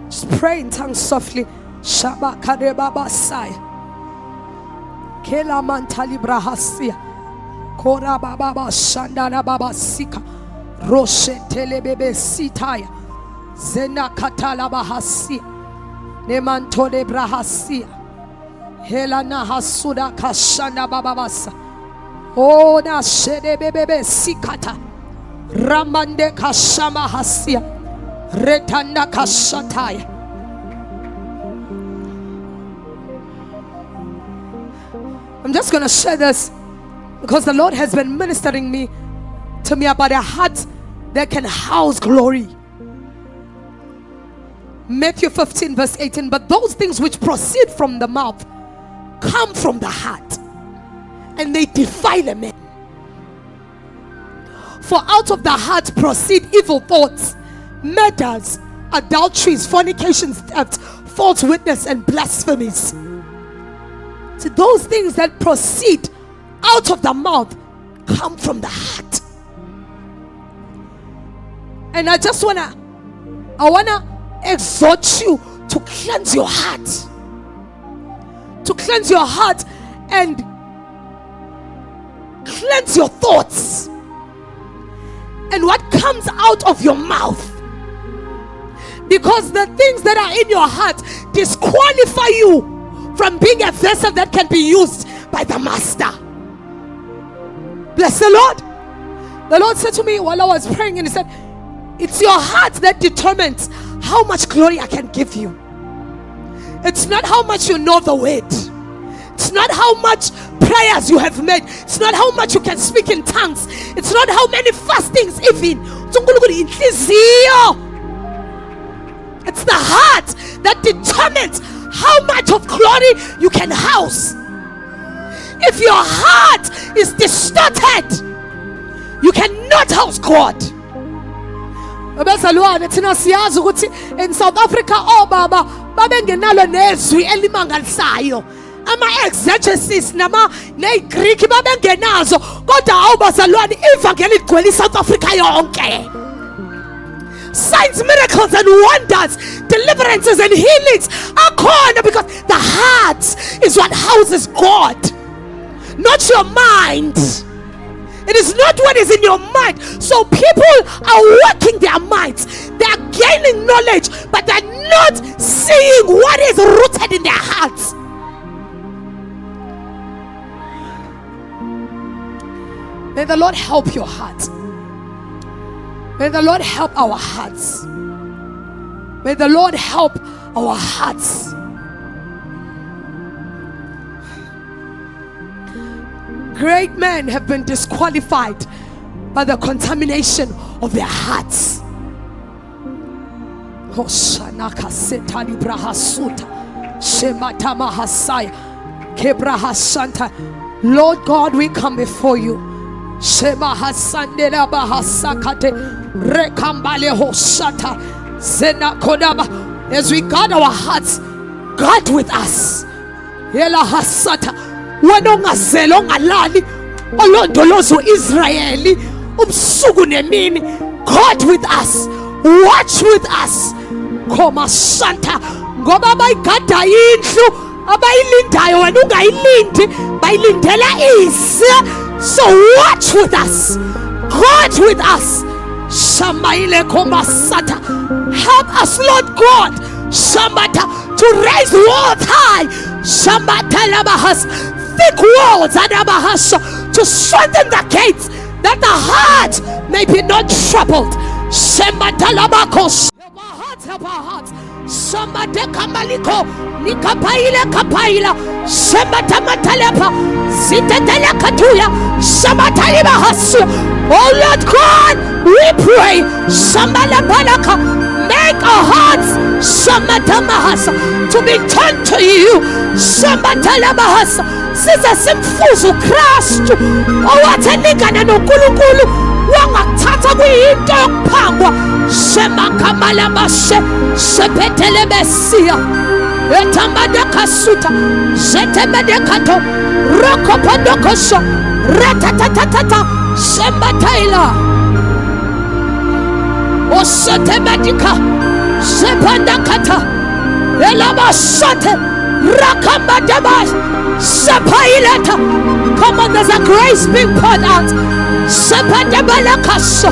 Just pray in tongues softly. Shabakarebabasai. Kela mantali brahasia. Kora baba shandana baba sika. Roshe telebebe sitaya. Zena katala bahasia. Nemantole brahasia. Helana hasuda kashana bababasa. Oh na shede bebebe sikata. Ramande kashama hasia. Retanda kashataya. I'm just going to share this because the Lord has been ministering to me about a heart that can house glory. Matthew 15 verse 18, but those things which proceed from the mouth come from the heart, and they defile a man. For out of the heart proceed evil thoughts, murders, adulteries, fornications, theft, false witness, and blasphemies. So those things that proceed out of the mouth come from the heart. And I wanna exhort you to cleanse your heart. To cleanse your heart and cleanse your thoughts. And what comes out of your mouth. Because the things that are in your heart disqualify you from being a vessel that can be used by the master. Bless the Lord. The Lord said to me while I was praying, and He said, it's your heart that determines how much glory I can give you. It's not how much you know the word. It's not how much prayers you have made. It's not how much you can speak in tongues. It's not how many fastings even. It's the heart that determines how much of glory you can house. If your heart is distorted, you cannot house God. In South Africa, obaba babengenalo nezwi elimangalisayo. Ama-exegesis ne-Greek babengenazo, kodwa awubazalwane ivangeli igcwele South Africa yonke. Signs, miracles and wonders, deliverances and healings are corner because the heart is what houses God, not your mind. It is not what is in your mind. So people are working their minds. They are gaining knowledge, but they're not seeing what is rooted in their hearts. May the Lord help your heart. May the Lord help our hearts. May the Lord help our hearts. Great men have been disqualified by the contamination of their hearts. Lord God, we come before you. As we guard our hearts, guard with us. Wena ongazela ongalali olondolozo Israeli ubusuku nemini, God with us, watch with us. Khoma shanta ngoba bayigada indlu abayilindayo wena ungayilindi bayilindela ize. So watch with us, God with us. Shamaile khoma sata, help us Lord God Shamata to raise walls high. Shamata labahas, thick walls to strengthen the gates, that the heart may be not troubled. Help our hearts. Somebody kamaliko nikapaila kapaila sembata matalepa sitetele katuya samataliba hasu. Oh Lord God, we pray sambala balaka, make our hearts samatamahasa to be turned to you. Samatalabahasa siza simfuzu Kristu owathandikana noNkulunkulu wangathatha kuyinto yokuphangwa. Shemakamala mashe sepetele besia etambade kasuta zetemede kato rokopodokosho ratatatata sembataila osetemedika sepandakata elabasate rakambadeba sepaileta. Come on, there's a grace being poured out. Sepadebalakaso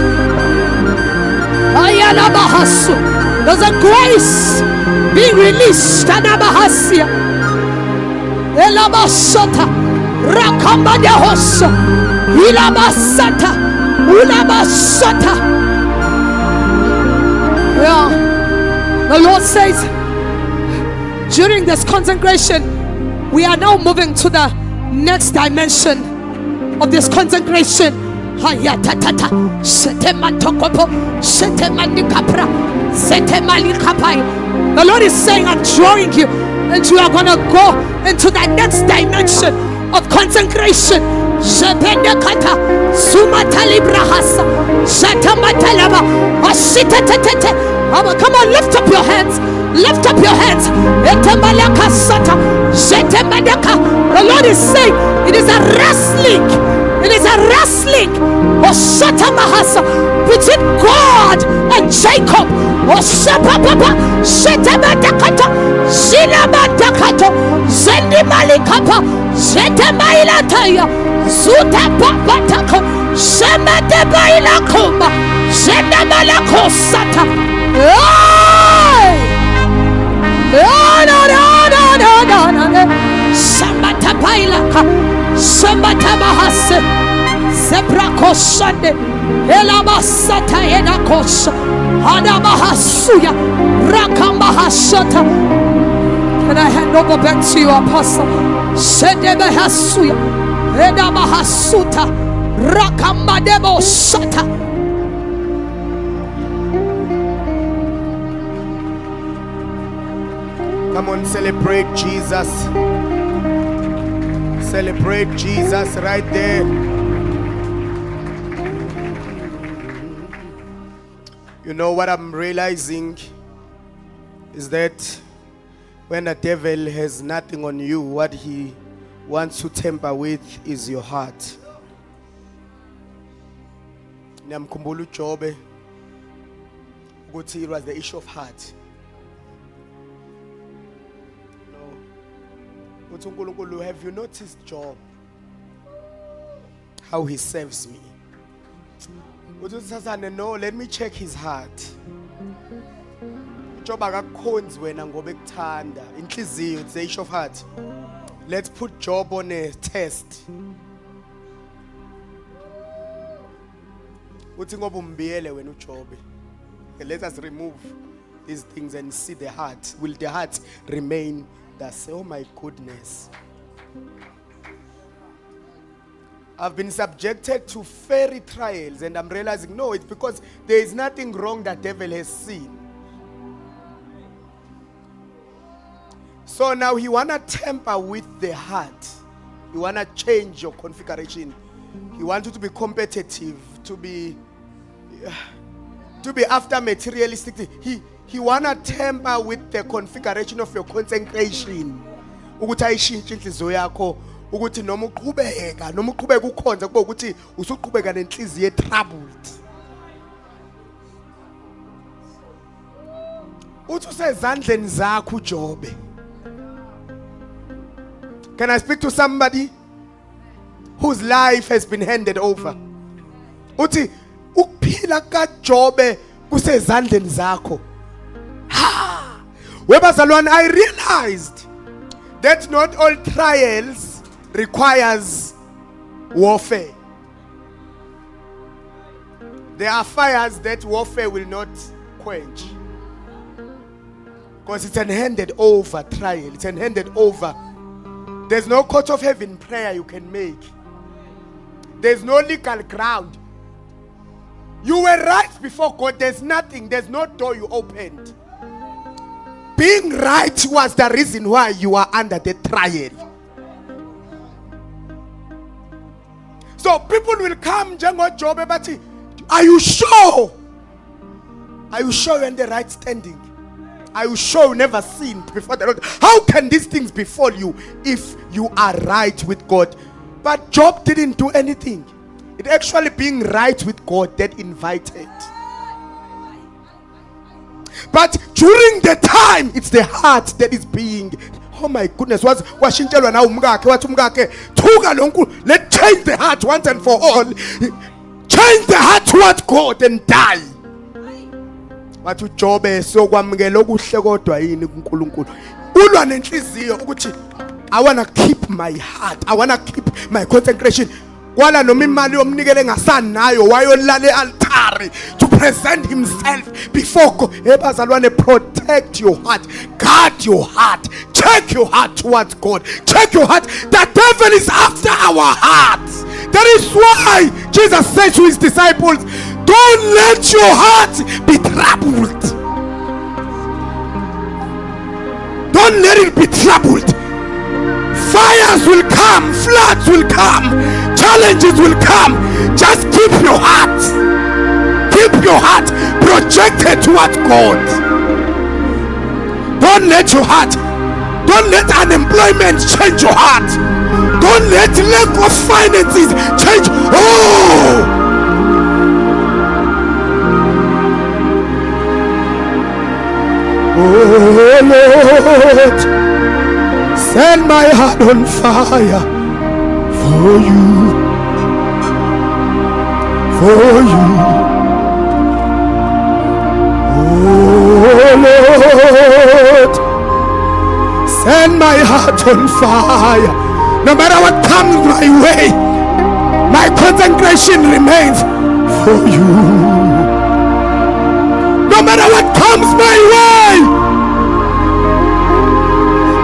ayala bahasu There's a grace being released. Anabahasia. Elabasota. Rakambadehosa. Ilabasata. Ulabasata. Yeah. The Lord says, during this consecration, we are now moving to the next dimension of this consecration. The Lord is saying, I'm drawing you, and you are going to go into that next dimension of consecration. Come on, lift up your hands. Lift up your hands. The Lord is saying, it is a wrestling. It is a wrestling between God and Jacob. Sebrakoshande elabasata enakosha adabahasuya rakambahashata. Can I hand over back to you, Apostle? Sedebehasuya edabahasuta rakambadebo shata.
Come on, celebrate Jesus. Celebrate Jesus right there. You know what I'm realizing is that when the devil has nothing on you, what he wants to tamper with is your heart. Nyamkhumbula uJobe ukuthi it was the issue of heart. Have you noticed Job? How he serves me? No, let me check his heart. Job akakhonzi wena ngoba ekuthanda. Inhliziyo, it's the issue of heart. Let's put Job on a test. Uthi ngoba umbiyele wena uJob. Let us remove these things and see the heart. Will the heart remain the same? Oh my goodness. I've been subjected to fairy trials and I'm realizing, no, it's because there is nothing wrong that devil has seen. So now he want to tamper with the heart. He want to change your configuration. He wants you to be competitive, to be after materialistic things. He want to tamper with the configuration of your consecration. Ukuthi ayishintshe inhliziyo yakho. Ukuthi noma uqhubeka ukhonza kuba ukuthi usuqhubeka nenhliziyo troubled. Uthi usezandleni zakho uJobe. Can I speak to somebody whose life has been handed over? Uthi ukuphila kaJobe kusezandleni zakho. Ha! Webazalwane, I realized that not all trials requires warfare. There are fires that warfare will not quench. Because it's an handed over trial. It's an handed over. There's no court of heaven prayer you can make. There's no legal ground. You were right before God. There's nothing. There's no door you opened. Being right was the reason why you are under the trial. So people will come, Job, but are you sure? Are you sure you're in the right standing? Are you sure you never sinned before the Lord? How can these things befall you if you are right with God? But Job didn't do anything. It actually being right with God that invited. But during the time, it's the heart that is being. Oh my goodness, let's change the heart once and for all. Change the heart towards God and die. wathi uJobe sokwamukela okuhle kodwa yini kuNkulunkulu. Ulwa nenhliziyo ukuthi I want to keep my heart, I want to keep my consecration. Kwala noma imali yomnikele engasanayo wayolala e-altare to present himself before God. Ebazalwane, protect your heart, guard your heart, check your heart towards God, check your heart. The devil is after our hearts. That is why Jesus said to his disciples, don't let your heart be troubled. Don't let it be troubled. Fires will come, floods will come, challenges will come. Just keep your heart projected towards God. Don't let unemployment change your heart. Don't let lack of finances change. Oh Lord, set my heart on fire for you, for you. Oh Lord, set my heart on fire. No matter what comes my way, my consecration remains for you. No matter what comes my way,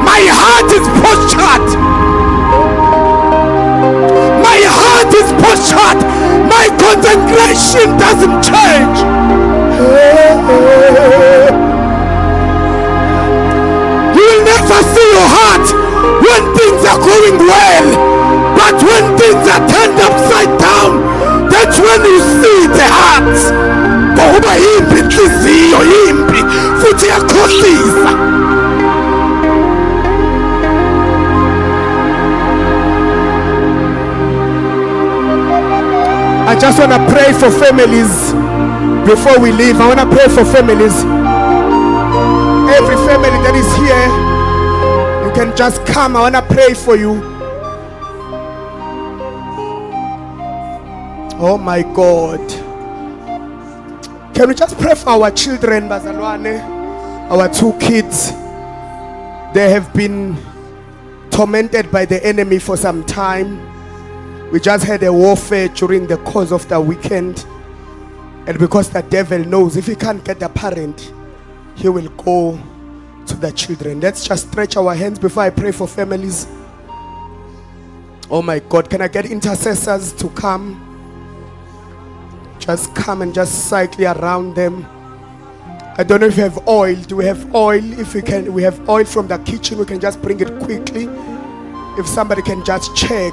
my heart is postured. My heart is postured. My consecration doesn't change. You will never see your heart when things are going well, but when things are turned upside down, that's when you see the heart. Ngoba yimbi inhliziyo, yimbi futhi yakhohlisa. I just want to pray for families before we leave. I want to pray for families. Every family that is here, you can just come. I want to pray for you. Oh my God. Can we just pray for our children, Bazalwane? Our two kids. They have been tormented by the enemy for some time. We just had a warfare during the course of the weekend. And because the devil knows if he can't get the parent, he will go to the children. Let's just stretch our hands before I pray for families. Oh my God, can I get intercessors to come? Just come and just cycle around them. I don't know if you have oil. Do we have oil? If we can, we have oil from the kitchen. We can just bring it quickly. If somebody can just check.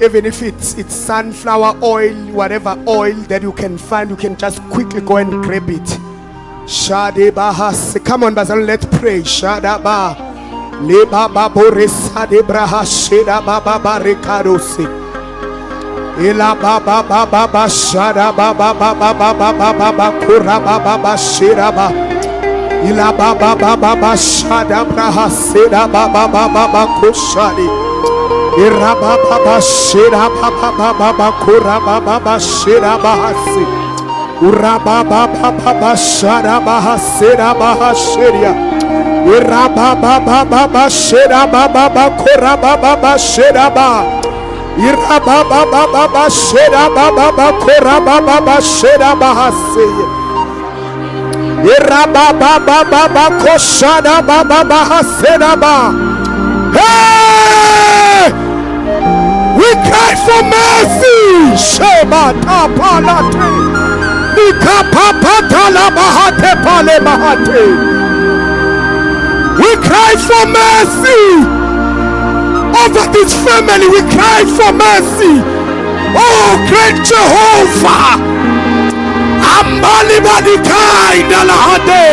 Even if it's sunflower oil, whatever oil that you can find, you can just quickly go and grab it. Come on, Bazal, let's pray. Shadaba. Leba baboresa de braha sheda baba barekarosi. Ila baba baba shada baba baba baba kura baba sheda ba. Ila baba baba shada braha sheda baba baba kushadi. Ira baba sheda baba kura baba sheda bahasi. Ura baba shada bahaseda bahasheria. Ira baba sheda baba kura baba sheda ba. Ira baba sheda baba kura baba sheda bahasi. Ira baba koshada baba bahaseda ba. Hey! We cry for mercy. Sheba tapalate. Nikapapatala bahate pale bahate. We cry for mercy over this family. We cry for mercy. Oh, great Jehovah. Ambali badikai dalahade.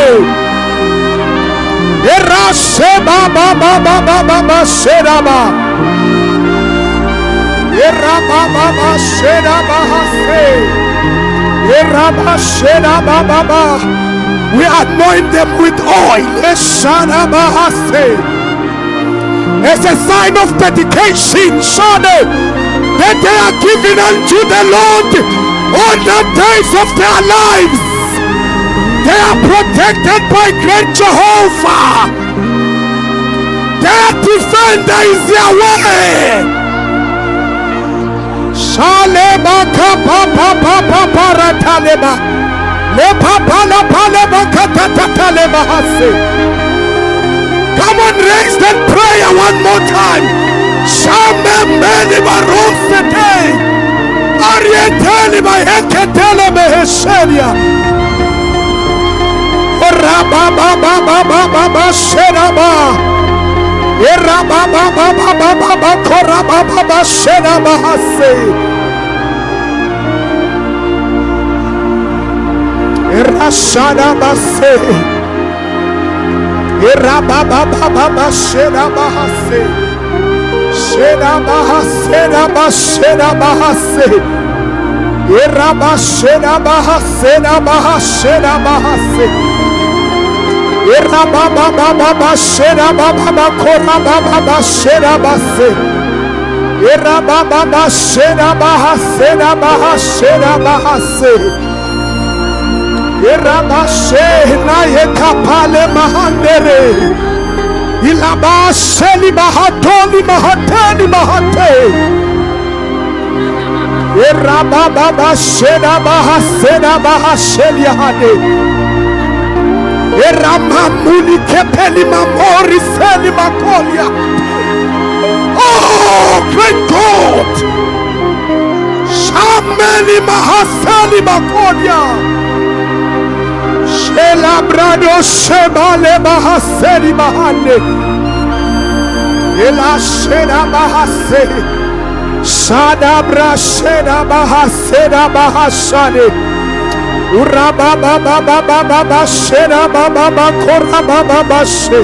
Era sheba baba shedaba. Era baba shedaba hase. Era shedaba baba. We anoint them with oil. Eshadaba hase. As a sign of dedication, Shade, that they are given unto the Lord all the days of their lives. protected by great Jehovah. Their defender is their way. Shaleba kapa papa papa rataleba. Le papa la paleba katataleba hase. Come on, raise that prayer one more time. Shamemeli barosete. Arieteli baheketele behesheria. Rababababababa sheraba. Irabababababa korabababa sheraba hase. Irashada base. Irabababababa sheraba hase. Sheraba sheraba sheraba hase. Iraba sheraba sheraba sheraba hase. Irabababababa sherababa korababa sherabase. Irabababa sheraba sheraba sherabase. Irabashe na yekapale mahandere. Ilabashe mahatoni mahatani mahate. Irabababa sheraba sheraba sheriyahade. Eramamuli kepeli mamori seli makolia. Oh, great God! Shameli mahaseli makolia. Shela brado shebale mahaseli mahane. Ela sheda mahaseli. Shada bra sheda mahaseda mahashane. Urabababababa sherababa korababa she.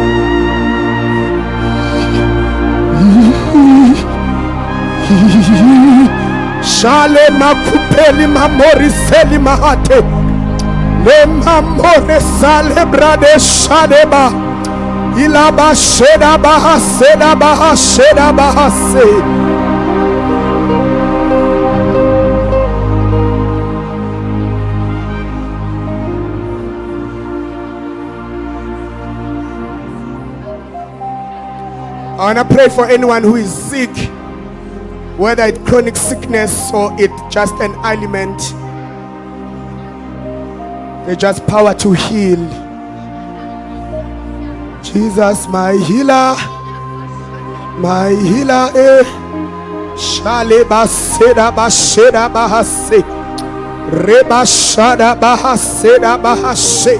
Shale makupeli mamori seli mahate. Le mamore sale brade shadeba. Ilaba sheda baha seda baha sheda baha se. I want to pray for anyone who is sick, whether it's chronic sickness or it's just an ailment. There's just power to heal. Jesus, my healer, eh. Shale baseda baseda bahase, reba shada bahaseda bahase,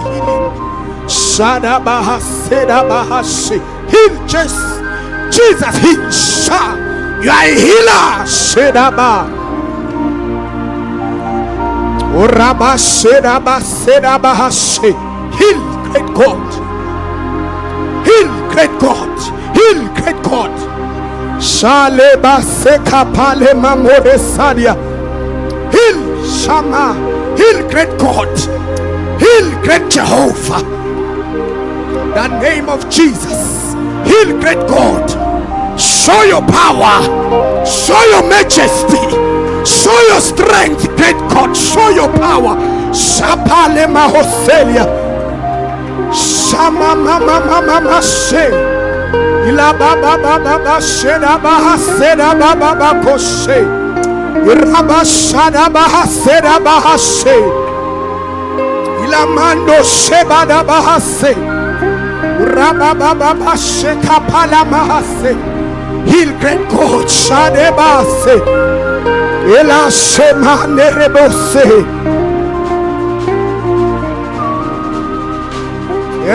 shada bahaseda bahase. Heal, Jesus, heal. You are a healer. Shedaba. Uraba shedaba sedaba hashe. Heal, great God. Heal, great God. Heal, great God. Shaleba seka pale mamore sadia. Heal, Shama. Heal, great God. Heal, great Jehovah. The name of Jesus. Heal, great God. Show your power. Show your majesty. Show your strength, great God. Show your power. Shapale mahoselia. Shama mama mama she. Ila baba baba sheda baha seda baba bako she. Iraba shada baha seda baha she. Ila mando sheba da baha se. Rabababa sheka pala mahase. Heal, great God. Shadebase. Ela shema nerebose.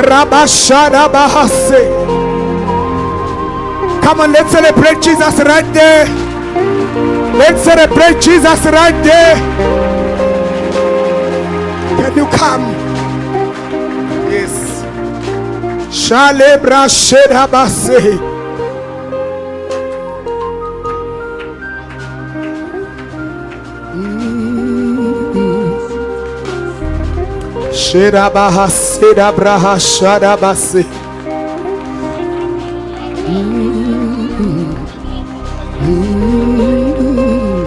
Rabashada bahase. Come on, let's celebrate Jesus right there. Let's celebrate Jesus right there. Can you come? Yes. Shalebra shedabase. Shedabaha sedabraha shadabase.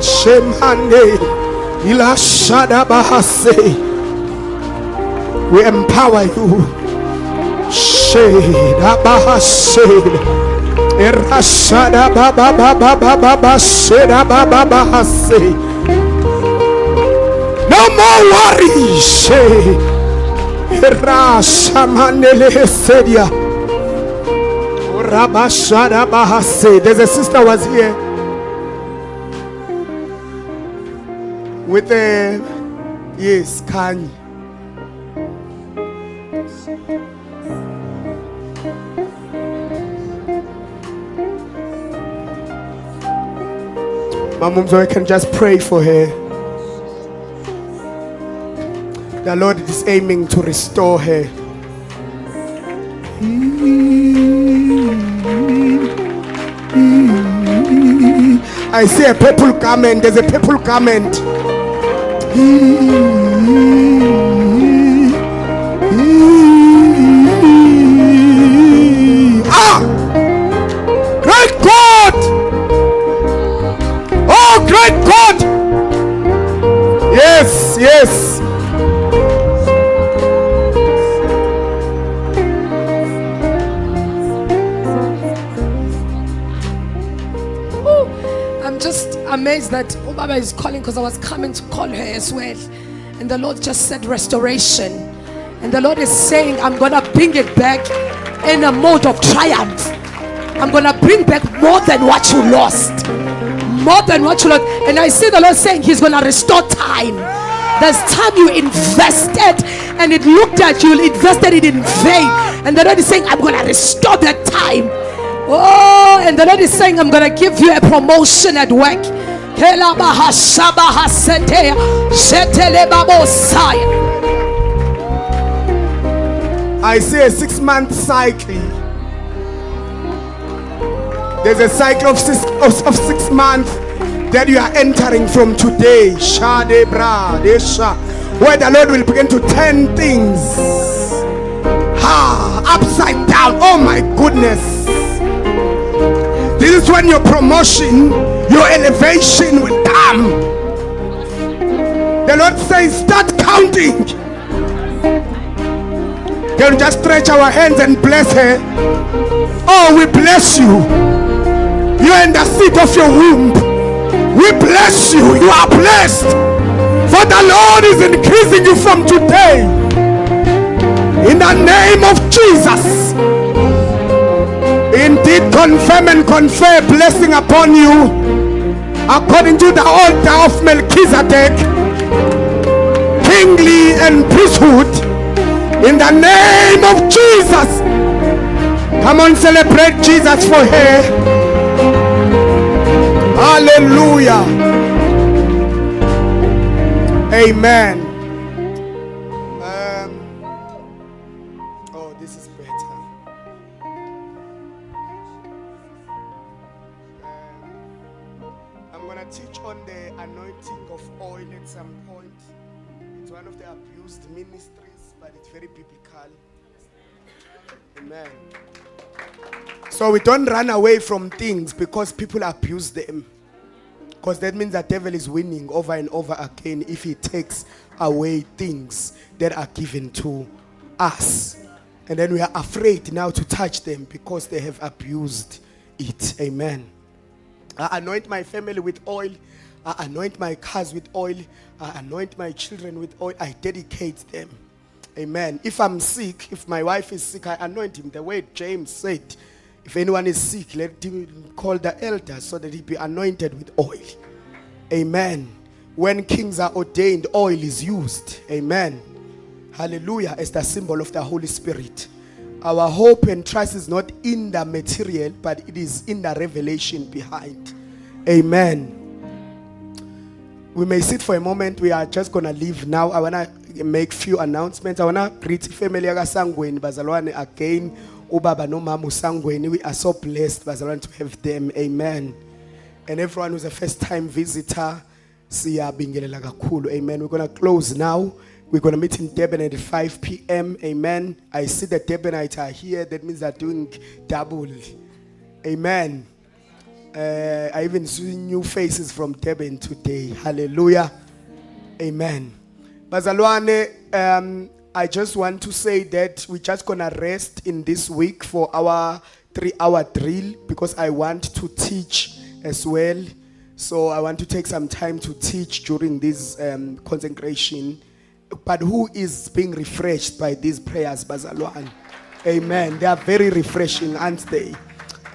Shemane ila shadabahase. We empower you. Shade abaha shade. Erashada baba baba baba shade baba baba say. No more worries. Shade. Erashamanele sedia. Rabashada baha say. There's a sister was here with a yes, Kanye. My mom, so I can just pray for her. The Lord is aiming to restore her. I see a purple garment. There's a purple garment. Ah! Great God! Oh, great God! Yes, yes.
I'm just amazed that Baba is calling, because I was coming to call her as well. And the Lord just said restoration. And the Lord is saying, I'm going to bring it back in a mode of triumph. I'm going to bring back more than what you lost. More than what you lost. And I see the Lord saying He's going to restore time. There's time you invested and it looked like you invested it in vain. And the Lord is saying, I'm going to restore that time. Oh, and the Lord is saying, I'm going to give you a promotion at work.
I see a 6-month cycle. There's a cycle of 6 months that you are entering from today. Where the Lord will begin to turn things upside down. Oh my goodness. This is when your promotion, your elevation will come. The Lord says, start counting. Can we just stretch our hands and bless her? Oh, we bless you. You are in the seat of your womb. We bless you. You are blessed. For the Lord is increasing you from today. In the name of Jesus. Indeed, confirm and confer blessing upon you according to the altar of Melchizedek, kingly and priesthood, in the name of Jesus. Come on, celebrate Jesus for her. Hallelujah. Amen. Oh, this is better. I'm going to teach on the anointing of oil at some point. It's one of the abused ministries, but it's very biblical. Amen. So we don't run away from things because people abuse them. Because that means the devil is winning over and over again if he takes away things that are given to us. And then we are afraid now to touch them because they have abused it. Amen. I anoint my family with oil. I anoint my cars with oil. I anoint my children with oil. I dedicate them. Amen. If I'm sick, if my wife is sick, I anoint him. The way James said, if anyone is sick, let him call the elders so that he be anointed with oil. Amen. When kings are ordained, oil is used. Amen. Hallelujah. As the symbol of the Holy Spirit. Our hope and trust is not in the material, but it is in the revelation behind. Amen. We may sit for a moment. We are just going to leave now. I want to make few announcements. I want to greet family Sangweni Bazalwane again. Ubaba no Mama Sangweni. We are so blessed, Bazalwane, to have them. Amen. And everyone who's a first-time visitor, siyabingelela kakhulu. Amen. We're going to close now. We're going to meet in Durban at 5 p.m. Amen. I see the Durbanites are here. That means they're doing double. Amen. I even see new faces from Durban today. Hallelujah. Amen. Bazalwane, I just want to say that we're just gonna rest in this week for our 3-hour drill because I want to teach as well. So I want to take some time to teach during this consecration. But who is being refreshed by these prayers, Bazalwane? Amen. They are very refreshing, aren't they?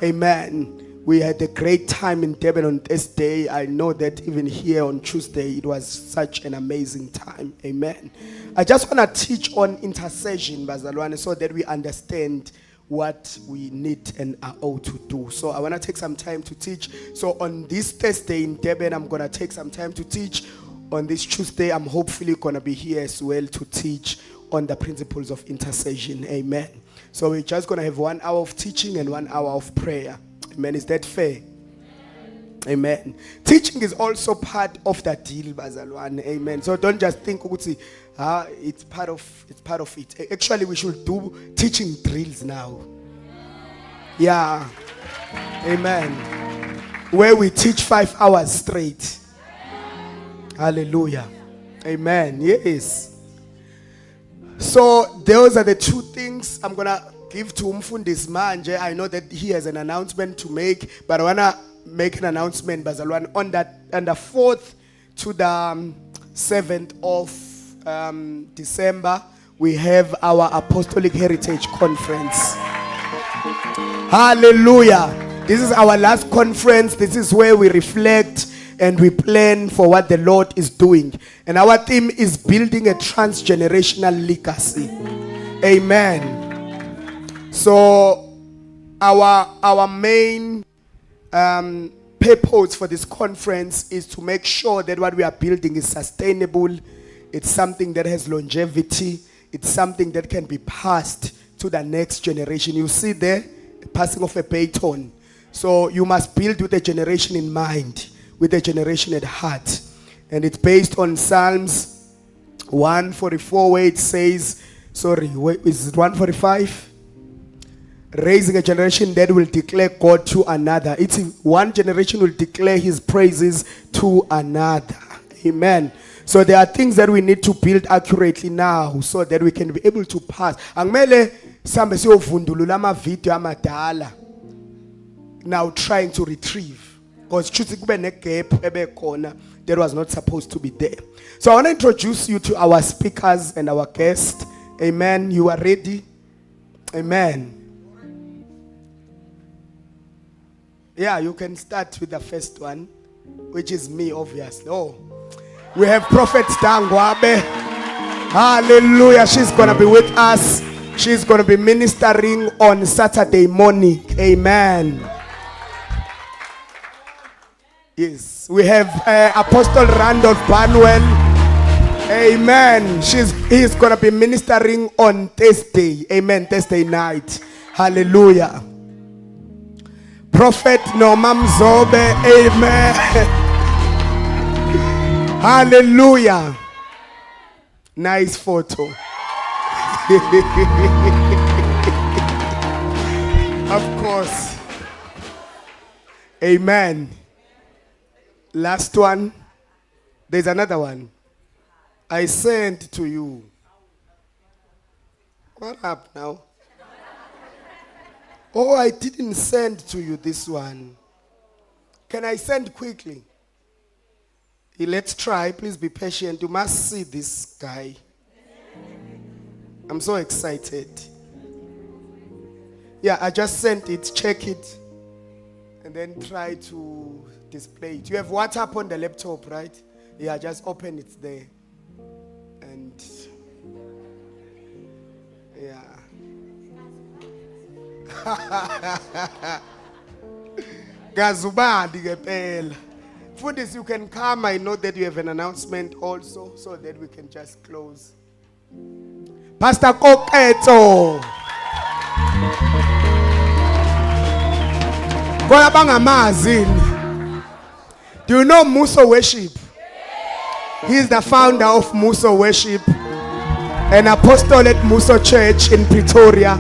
Amen. We had a great time in Durban on Thursday. I know that even here on Tuesday, it was such an amazing time. Amen. I just want to teach on intercession, Bazalwane, so that we understand what we need and are owed to do. So I want to take some time to teach. So on this Thursday in Durban, I'm going to take some time to teach. On this Tuesday, I'm hopefully going to be here as well to teach on the principles of intercession. Amen. So we're just going to have 1 hour of teaching and 1 hour of prayer. Amen. Is that fair? Amen. Teaching is also part of the deal, Bazalwane. Amen. So don't just think it's part of it. Actually, we should do teaching drills now. Yeah. Amen. Where we teach 5 hours straight. Hallelujah. Amen. Yes. So those are the two things I'm going to give to Umfundisi manje. I know that he has an announcement to make, but I want to make an announcement, Bazalwane, on the 4th to the 7th of December, we have our Apostolic Heritage Conference. Hallelujah. This is our last conference. This is where we reflect and we plan for what the Lord is doing. And our theme is building a transgenerational legacy. Amen. So our main purpose for this conference is to make sure that what we are building is sustainable. It's something that has longevity. It's something that can be passed to the next generation. You see there, passing of a baton. So you must build with a generation in mind, with a generation at heart. And it's based on Psalms 144 where it says, is it 145? Raising a generation that will declare God to another. It's one generation will declare his praises to another. Amen. So there are things that we need to build accurately now so that we can be able to pass. Angmele sambe siyovundulula ama-video amadala. Now trying to retrieve. Because chuthi kube ne-gap ebekhona that was not supposed to be there. So I want to introduce you to our speakers and our guests. Amen. You are ready? Amen. Yeah, you can start with the first one, which is me, obviously. Oh, we have Prophet Dangwabe. Hallelujah. She's going to be with us. She's going to be ministering on Saturday morning. Amen. Yes. We have Apostle Randolph Barnwell. Amen. He's going to be ministering on Thursday. Amen. Thursday night. Hallelujah. Prophet Nomam Zobe, amen. Hallelujah. Nice photo. Of course. Amen. Last one. There's another one. I sent to you. What up now? Oh, I didn't send to you this one. Can I send quickly? Let's try. Please be patient. You must see this guy. I'm so excited. Yeah, I just sent it. Check it. And then try to display it. You have WhatsApp on the laptop, right? Yeah, just open it there. And yeah. Gazubadi ngempela. For this, you can come. I know that you have an announcement also, so that we can just close. Pastor Koketo. Do you know Muso Worship? He's the founder of Muso Worship, an apostle at Muso Church in Pretoria.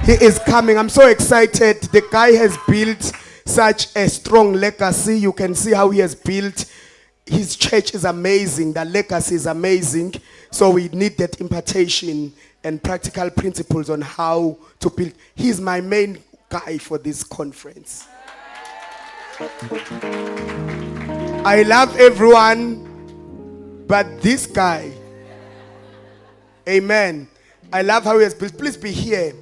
He is coming. I'm so excited. The guy has built such a strong legacy. You can see how he has built. His church is amazing. The legacy is amazing. So we need that impartation and practical principles on how to build. He's my main guy for this conference. I love everyone, but this guy, amen. I love how he has built. Please be here.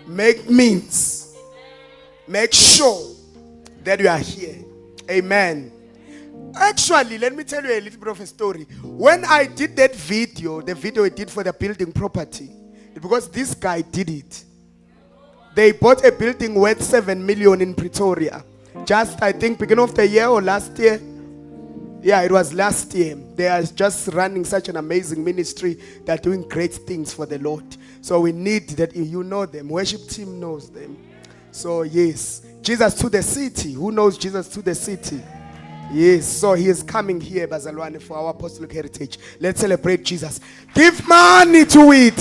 Make means. Make sure that you are here. Amen. Actually, let me tell you a little bit of a story. When I did that video, the video I did for the building property, because this guy did it. They bought a building worth 7 million in Pretoria. Just, I think, beginning of the year or last year. Yeah, it was last year. They are just running such an amazing ministry. They're doing great things for the Lord. So we need that. You know them. Worship team knows them. So yes, Jesus to the city. Who knows Jesus to the city? Yes, so he is coming here, Bazalwane, for our apostolic heritage. Let's celebrate Jesus. Give money to it.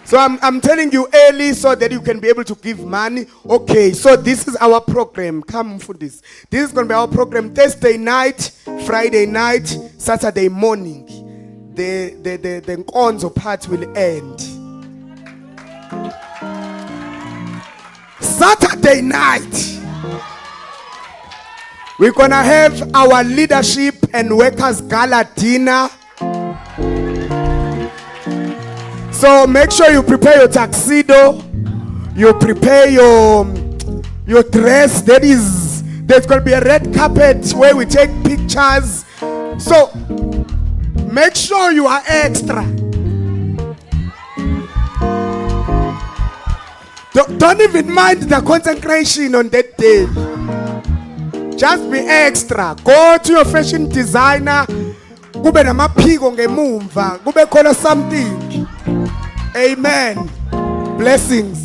So I'm telling you early so that you can be able to give money. Okay, so this is our program. Come for this. This is going to be our program. Thursday night, Friday night, Saturday morning. The Nkonzo part will end. Saturday night, we're going to have our leadership and workers gala dinner. So make sure you prepare your tuxedo. You prepare your dress. There's going to be a red carpet where we take pictures. So make sure you are extra. Don't even mind the consecration on that day. Just be extra. Go to your fashion designer. Kube namaphiko ngemumva. Kube khona something. Amen. Blessings.